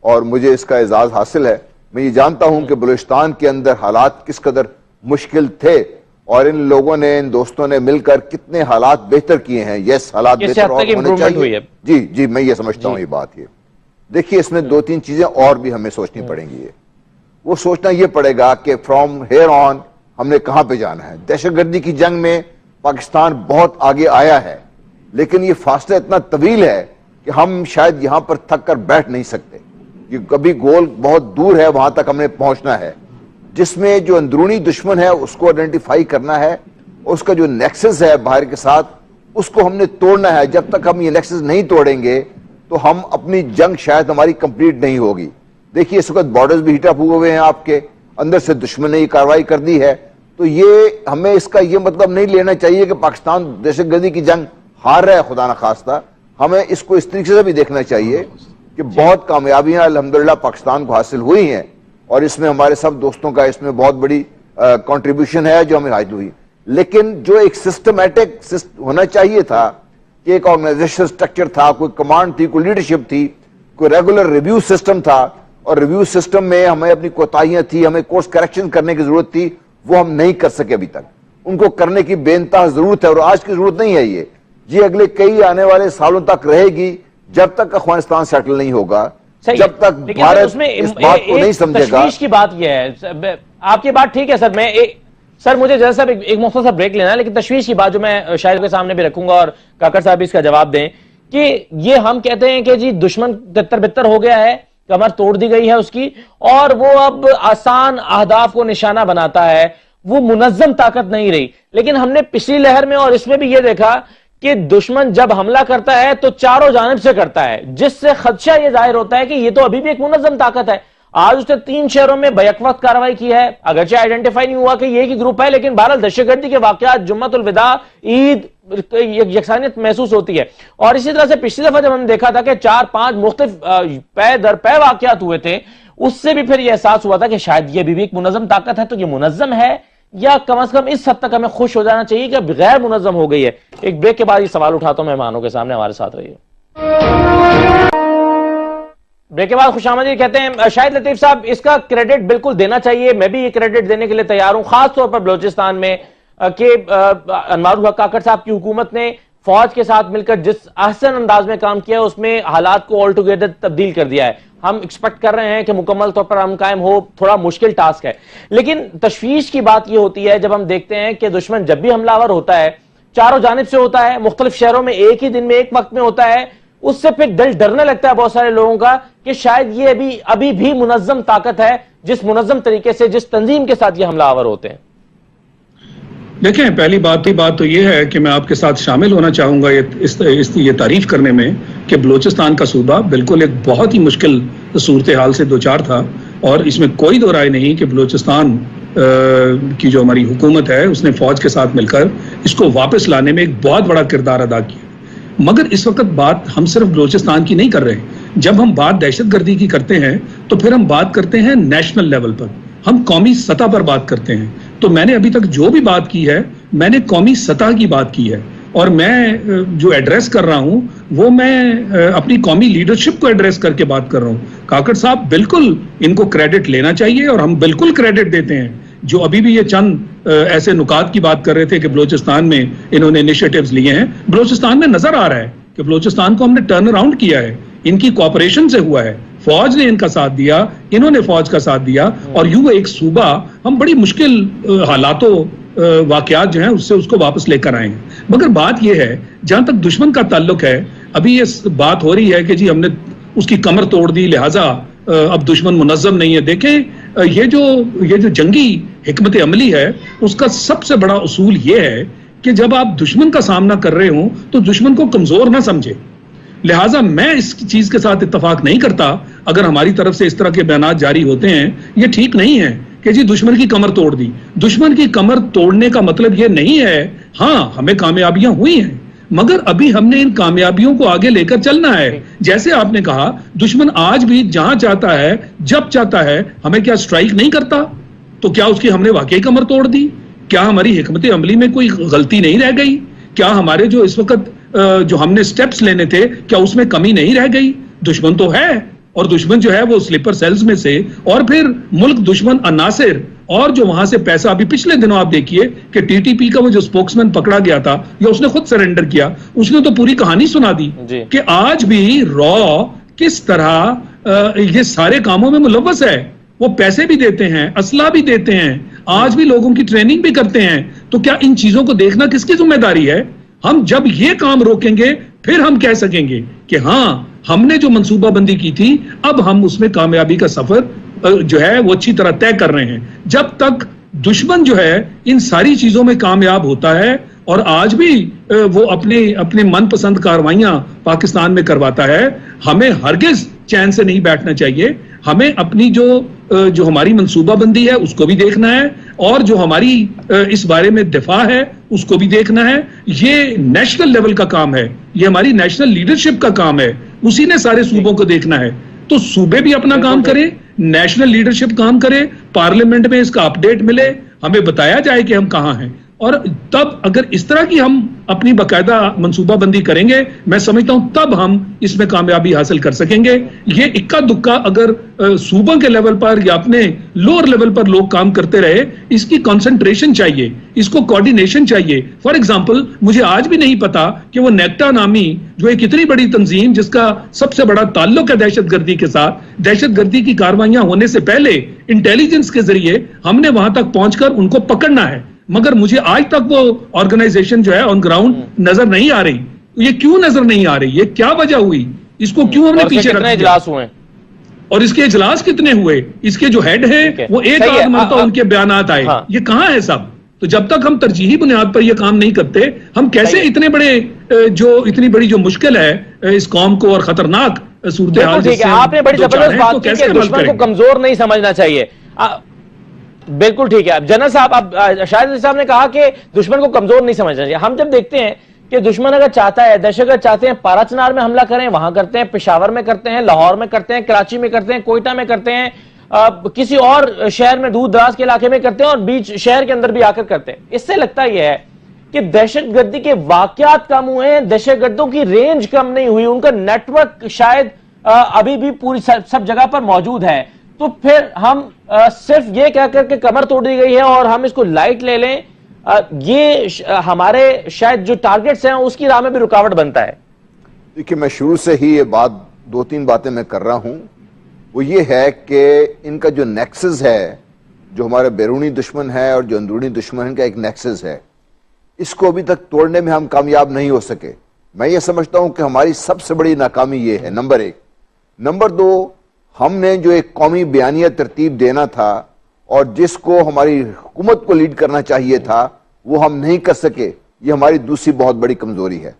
اور مجھے اس کا اعزاز حاصل ہے، میں یہ جانتا ہوں کہ بلوچستان کے اندر حالات کس قدر مشکل تھے، اور ان لوگوں نے، ان دوستوں نے مل کر کتنے حالات بہتر کیے ہیں. یس، حالات بہتر اور ہونے چاہیے. جی میں یہ سمجھتا ہوں. یہ بات یہ دیکھیے، اس میں 2-3 چیزیں اور بھی ہمیں سوچنی پڑیں گی. وہ سوچنا یہ پڑے گا کہ فرام ہیئر آن ہم نے کہاں پہ جانا ہے. دہشت گردی کی جنگ میں پاکستان بہت آگے آیا ہے، لیکن یہ فاصلہ اتنا طویل ہے کہ ہم شاید یہاں پر تھک کر بیٹھ نہیں سکتے. یہ کبھی گول بہت دور ہے، وہاں تک ہم نے پہنچنا ہے، جس میں جو اندرونی دشمن ہے اس کو آئیڈینٹیفائی کرنا ہے، اس کا جو نیکسس ہے باہر کے ساتھ اس کو ہم نے توڑنا ہے. جب تک ہم یہ نیکسس نہیں توڑیں گے تو ہم اپنی جنگ شاید ہماری کمپلیٹ نہیں ہوگی. دیکھیے اس وقت بارڈرز بھی ہیٹ اپ ہوئے ہیں، آپ کے اندر سے دشمن نے یہ کارروائی کر دی ہے. تو یہ ہمیں اس کا یہ مطلب نہیں لینا چاہیے کہ پاکستان دہشت گردی کی جنگ ہار رہا ہے، خدا نخواستہ. ہمیں اس کو اس طریقے سے بھی دیکھنا چاہیے کہ بہت کامیابیاں الحمدللہ پاکستان کو حاصل ہوئی ہیں، اور اس میں ہمارے سب دوستوں کا اس میں بہت بڑی کنٹریبیوشن ہے جو ہمیں حاصل ہوئی. لیکن جو ایک سسٹمیٹک ہونا چاہیے تھا کہ ایک آرگنائزیشن سٹرکچر تھا، کوئی کمانڈ تھی، کوئی لیڈرشپ تھی، کوئی ریگولر ریویو سسٹم تھا، اور ریویو سسٹم میں ہمیں اپنی کوتاہیاں تھی، ہمیں کورس کریکشن کرنے کی ضرورت تھی، وہ ہم نہیں کر سکے ابھی تک. ان کو کرنے کی بے انتہا ضرورت ہے، اور آج کی ضرورت نہیں ہے. یہ اگلے کئی آنے والے سالوں تک رہے گی جب تک افغانستان سیٹل نہیں ہوگا، جب تک بھارت اس بات کو نہیں سمجھے گا. تشویش کی بات یہ ہے، آپ کی بات ٹھیک ہے سر. سر مجھے جیسا صاحب ایک مختصر بریک لینا ہے، لیکن تشویش کی بات جو میں شاہد کے سامنے بھی رکھوں گا اور کاکڑ صاحب بھی اس کا جواب دیں کہ یہ ہم کہتے ہیں کہ جی دشمن تتر بتر ہو گیا ہے، کمر توڑ دی گئی ہے اس کی، اور وہ اب آسان اہداف کو نشانہ بناتا ہے، وہ منظم طاقت نہیں رہی. لیکن ہم نے پچھلی لہر میں اور اس میں بھی یہ دیکھا کہ دشمن جب حملہ کرتا ہے تو چاروں جانب سے کرتا ہے، جس سے خدشہ یہ ظاہر ہوتا ہے کہ یہ تو ابھی بھی ایک منظم طاقت ہے. آج اس نے 3 شہروں میں بیک وقت کارروائی کی ہے، اگرچہ آئیڈینٹیفائی نہیں ہوا کہ یہ ایک گروپ ہے، لیکن بہرحال دہشت گردی کے واقعات، جمعۃ الوداع، عید، یکسانیت محسوس ہوتی ہے. اور اسی طرح سے پچھلی دفعہ جب ہم نے دیکھا تھا کہ 4-5 مختلف پے در پے واقعات ہوئے تھے، اس سے بھی پھر یہ احساس ہوا تھا کہ شاید یہ بھی ایک منظم طاقت ہے. تو یہ منظم ہے یا کم از کم اس حد تک ہمیں خوش ہو جانا چاہیے کہ غیر منظم ہو گئی ہے؟ ایک بریک کے بعد یہ سوال اٹھاتا ہوں مہمانوں کے سامنے، ہمارے ساتھ رہیے. بریک کے بعد خوش آمدید کہتے ہیں شاہد لطیف صاحب. اس کا کریڈٹ بالکل دینا چاہیے، میں بھی یہ کریڈٹ دینے کے لیے تیار ہوں، خاص طور پر بلوچستان میں کہ انوار الحق کاکڑ صاحب کی حکومت نے فوج کے ساتھ مل کر جس احسن انداز میں کام کیا ہے، اس میں حالات کو آل ٹوگیدر تبدیل کر دیا ہے. ہم ایکسپیکٹ کر رہے ہیں کہ مکمل طور پر ہم قائم ہو، تھوڑا مشکل ٹاسک ہے. لیکن تشویش کی بات یہ ہوتی ہے جب ہم دیکھتے ہیں کہ دشمن جب بھی حملہ آور ہوتا ہے، چاروں جانب سے ہوتا ہے، مختلف شہروں میں ایک ہی دن میں ایک وقت میں ہوتا ہے، اس سے پھر دل ڈرنے لگتا ہے بہت سارے لوگوں کا کہ شاید یہ ابھی بھی منظم طاقت ہے، جس منظم طریقے سے، جس تنظیم کے ساتھ یہ حملہ آور ہوتے ہیں. دیکھیں، پہلی بات تو یہ ہے کہ میں آپ کے ساتھ شامل ہونا چاہوں گا یہ تعریف کرنے میں کہ بلوچستان کا صوبہ بالکل ایک بہت ہی مشکل صورتحال سے دوچار تھا، اور اس میں کوئی دو رائے نہیں کہ بلوچستان کی جو ہماری حکومت ہے اس نے فوج کے ساتھ مل کر اس کو واپس لانے میں ایک بہت بڑا کردار ادا کیا. مگر اس وقت بات ہم صرف بلوچستان کی نہیں کر رہے. جب ہم بات دہشت گردی کی کرتے ہیں تو پھر ہم بات کرتے ہیں نیشنل لیول پر، ہم قومی سطح پر بات کرتے ہیں. تو میں نے ابھی تک جو بھی بات کی ہے میں نے قومی سطح کی بات کی ہے، اور میں جو ایڈریس کر رہا ہوں وہ میں اپنی قومی لیڈرشپ کو ایڈریس کر کے بات کر رہا ہوں. کاکڑ صاحب بالکل ان کو کریڈٹ لینا چاہیے، اور ہم بالکل کریڈٹ دیتے ہیں. جو ابھی بھی یہ چند ایسے نکات کی بات کر رہے تھے کہ بلوچستان میں انہوں نے انیشیٹیوز لیے ہیں، بلوچستان میں نظر آ رہا ہے کہ بلوچستان کو ہم نے ٹرن اراؤنڈ کیا ہے، ان کی کوآپریشن سے ہوا ہے، فوج نے ان کا ساتھ دیا، انہوں نے فوج کا ساتھ دیا، اور یوں ایک صوبہ ہم بڑی مشکل حالاتوں واقعات جو ہیں اس سے اس کو واپس لے کر آئے ہیں. مگر بات یہ ہے جہاں تک دشمن کا تعلق ہے، ابھی یہ بات ہو رہی ہے کہ جی ہم نے اس کی کمر توڑ دی لہٰذا اب دشمن منظم نہیں ہے. دیکھیں یہ جو جنگی حکمت عملی ہے اس کا سب سے بڑا اصول یہ ہے کہ جب آپ دشمن کا سامنا کر رہے ہوں تو دشمن کو کمزور نہ سمجھے. لہٰذا میں اس چیز کے ساتھ اتفاق نہیں کرتا اگر ہماری طرف سے اس طرح کے بیانات جاری ہوتے ہیں. یہ ٹھیک نہیں ہے کہ جی دشمن کی کمر توڑ دی. دشمن کی کمر توڑنے کا مطلب یہ نہیں ہے، ہاں ہمیں کامیابیاں ہوئی ہیں مگر ابھی ہم نے ان کامیابیوں کو آگے لے کر چلنا ہے. جیسے آپ نے کہا دشمن آج بھی جہاں چاہتا ہے جب چاہتا ہے ہمیں کیا سٹرائک نہیں کرتا؟ تو کیا اس کی ہم نے واقعی کمر توڑ دی؟ کیا ہماری حکمت عملی میں کوئی غلطی نہیں رہ گئی؟ کیا ہمارے جو اس وقت جو ہم نے سٹیپس لینے تھے کیا اس میں کمی نہیں رہ گئی؟ دشمن تو ہے، اور دشمن جو ہے وہ سلیپر سیلز میں سے، اور پھر ملک دشمن عناصر، اور جو وہاں سے پیسہ ابھی پچھلے دنوں آپ دیکھیے کہ ٹی ٹی پی کا وہ جو سپوکسمین پکڑا گیا تھا یا اس نے خود سرنڈر کیا، اس نے تو پوری کہانی سنا دی کہ آج بھی را کس طرح یہ سارے کاموں میں ملوث ہے. وہ پیسے بھی دیتے ہیں، اسلحہ بھی دیتے ہیں، آج بھی لوگوں کی ٹریننگ بھی کرتے ہیں. تو کیا ان چیزوں کو دیکھنا کس کی ذمہ داری ہے؟ ہم جب یہ کام روکیں گے پھر ہم کہہ سکیں گے کہ ہاں ہم نے جو منصوبہ بندی کی تھی اب ہم اس میں کامیابی کا سفر جو ہے وہ اچھی طرح طے کر رہے ہیں. جب تک دشمن جو ہے ان ساری چیزوں میں کامیاب ہوتا ہے اور آج بھی وہ اپنے من پسند کاروائیاں پاکستان میں کرواتا ہے، ہمیں ہرگز چین سے نہیں بیٹھنا چاہیے. ہمیں اپنی جو ہماری منصوبہ بندی ہے اس کو بھی دیکھنا ہے، اور جو ہماری اس بارے میں دفاع ہے اس کو بھی دیکھنا ہے. یہ نیشنل لیول کا کام ہے، یہ ہماری نیشنل لیڈرشپ کا کام ہے، اسی نے سارے صوبوں کو دیکھنا ہے. تو صوبے بھی اپنا کام کریں، نیشنل لیڈرشپ کام کرے، پارلیمنٹ میں اس کا اپڈیٹ ملے، ہمیں بتایا جائے کہ ہم کہاں ہیں. اور تب اگر اس طرح کی ہم اپنی باقاعدہ منصوبہ بندی کریں گے، میں سمجھتا ہوں تب ہم اس میں کامیابی حاصل کر سکیں گے. یہ اکا دکا اگر صوبوں کے لیول پر یا اپنے لوور لیول پر لوگ کام کرتے رہے، اس کی کنسنٹریشن چاہیے، اس کو کوارڈینیشن چاہیے. فار ایگزامپل مجھے آج بھی نہیں پتا کہ وہ نیکٹا نامی جو ایک اتنی بڑی تنظیم جس کا سب سے بڑا تعلق ہے دہشت گردی کے ساتھ، دہشت گردی کی کاروائیاں ہونے سے پہلے انٹیلیجنس کے ذریعے ہم نے وہاں تک پہنچ کر ان کو پکڑنا ہے، مگر مجھے آج تک وہ آرگنائزیشن جو ہے آن گراؤنڈ نظر نہیں آ رہی. یہ کیوں نظر نہیں آ رہی؟ یہ کیا وجہ ہوئی؟ اس کو کیوں ہم نے پیچھے رکھ دیا؟ اجلاس ہوئے اور اس کے اجلاس کتنے ہوئے؟ اس کے جو ہیڈ ہیں وہ ایک آدھ مرتبہ ان کے بیانات آئے، یہ کہاں ہے سب؟ تو جب تک ہم ترجیحی بنیاد پر یہ کام نہیں کرتے، ہم کیسے اتنی بڑی جو مشکل ہے اس قوم کو اور خطرناک صورتحال ٹھیک ہے. آپ نے بڑی زبردست بات کی کہ دشمن کو کمزور نہیں سمجھنا چاہیے. بالکل ٹھیک ہے. جنرل صاحب، اب شاہد صاحب نے کہا کہ دشمن کو کمزور نہیں سمجھنا چاہیے. ہم جب دیکھتے ہیں کہ دشمن اگر چاہتا ہے، دہشت گرد چاہتے ہیں پارا چنار میں حملہ کریں، وہاں کرتے ہیں، پشاور میں کرتے ہیں، لاہور میں کرتے ہیں، کراچی میں کرتے ہیں، کوئٹہ میں کرتے ہیں، کسی اور شہر میں دور دراز کے علاقے میں کرتے ہیں، اور بیچ شہر کے اندر بھی آ کر کرتے ہیں. اس سے لگتا یہ ہے کہ دہشت گردی کے واقعات کم ہوئے ہیں، دہشت گردوں کی رینج کم نہیں ہوئی، ان کا نیٹ ورک شاید ابھی بھی پوری سب جگہ پر موجود ہے. تو پھر ہم صرف یہ کہہ کر کہ کمر توڑ دی گئی ہے اور ہم اس کو لائٹ لے لیں، یہ ہمارے شاید جو ٹارگٹس ہیں اس کی راہ میں بھی رکاوٹ بنتا ہے. دیکھیں، میں شروع سے ہی یہ بات 2-3 باتیں میں کر رہا ہوں. وہ یہ ہے کہ ان کا جو نیکسس ہے، جو ہمارے بیرونی دشمن ہے اور جو اندرونی دشمن کا ایک نیکسس ہے، اس کو ابھی تک توڑنے میں ہم کامیاب نہیں ہو سکے. میں یہ سمجھتا ہوں کہ ہماری سب سے بڑی ناکامی یہ ہے، نمبر 1. نمبر 2، ہم نے جو ایک قومی بیانیہ ترتیب دینا تھا اور جس کو ہماری حکومت کو لیڈ کرنا چاہیے تھا وہ ہم نہیں کر سکے. یہ ہماری دوسری بہت بڑی کمزوری ہے.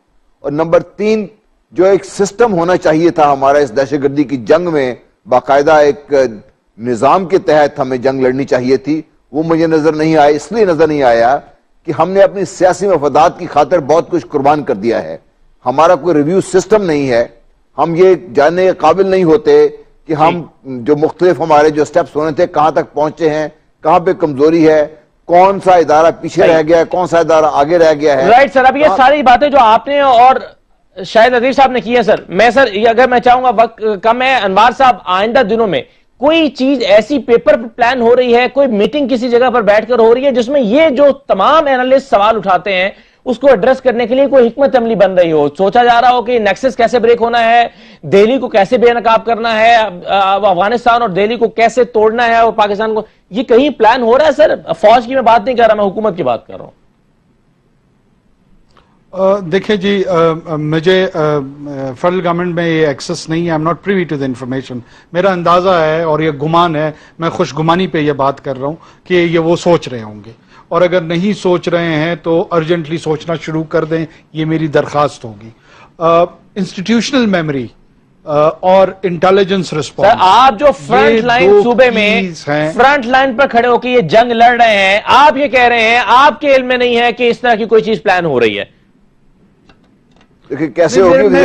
اور نمبر 3، جو ایک سسٹم ہونا چاہیے تھا ہمارا اس دہشت گردی کی جنگ میں، باقاعدہ ایک نظام کے تحت ہمیں جنگ لڑنی چاہیے تھی، وہ مجھے نظر نہیں آیا. اس لیے نظر نہیں آیا کہ ہم نے اپنی سیاسی مفادات کی خاطر بہت کچھ قربان کر دیا ہے. ہمارا کوئی ریویو سسٹم نہیں ہے. ہم یہ جاننے کے قابل نہیں ہوتے کہ ہم جو مختلف ہمارے جو سٹیپس ہونے تھے کہاں تک پہنچے ہیں، کہاں پہ کمزوری ہے، کون سا ادارہ پیچھے رہ گیا ہے، کون سا ادارہ آگے رہ گیا ہے. رائٹ سر، اب یہ ساری باتیں جو آپ نے اور شاہد عزیز صاحب نے کی ہے سر، میں سر اگر میں چاہوں گا وقت کم ہے، انوار صاحب آئندہ دنوں میں کوئی چیز ایسی پیپر پلان ہو رہی ہے، کوئی میٹنگ کسی جگہ پر بیٹھ کر ہو رہی ہے جس میں یہ جو تمام اینالسٹ سوال اٹھاتے ہیں اس کو ایڈریس کرنے کے لیے کوئی حکمت عملی بن رہی ہو، سوچا جا رہا ہو کہ نیکسس کیسے بریک ہونا ہے، دہلی کو کیسے بے نقاب کرنا ہے، افغانستان اور دہلی کو کیسے توڑنا ہے اور پاکستان کو، یہ کہیں پلان ہو رہا ہے سر؟ فوج کی میں بات نہیں کر رہا، میں حکومت کی بات کر رہا ہوں. دیکھیں جی، مجھے فیڈرل گورنمنٹ میں یہ ایکسس نہیں ہے. I'm not privy to the information. میرا اندازہ ہے اور یہ گمان ہے، میں خوش گمانی پہ یہ بات کر رہا ہوں کہ یہ وہ سوچ رہے ہوں گے، اور اگر نہیں سوچ رہے ہیں تو ارجنٹلی سوچنا شروع کر دیں، یہ میری درخواست ہوگی. انسٹیٹیوشنل میموری اور انٹیلیجنس رسپانس، سر آپ جو فرنٹ لائن صوبے میں فرنٹ لائن پر کھڑے ہو کے یہ جنگ لڑ رہے ہیں، آپ یہ کہہ رہے ہیں آپ کے علم میں نہیں ہے کہ اس طرح کی کوئی چیز پلان ہو رہی ہے؟ کیسے ہوگی؟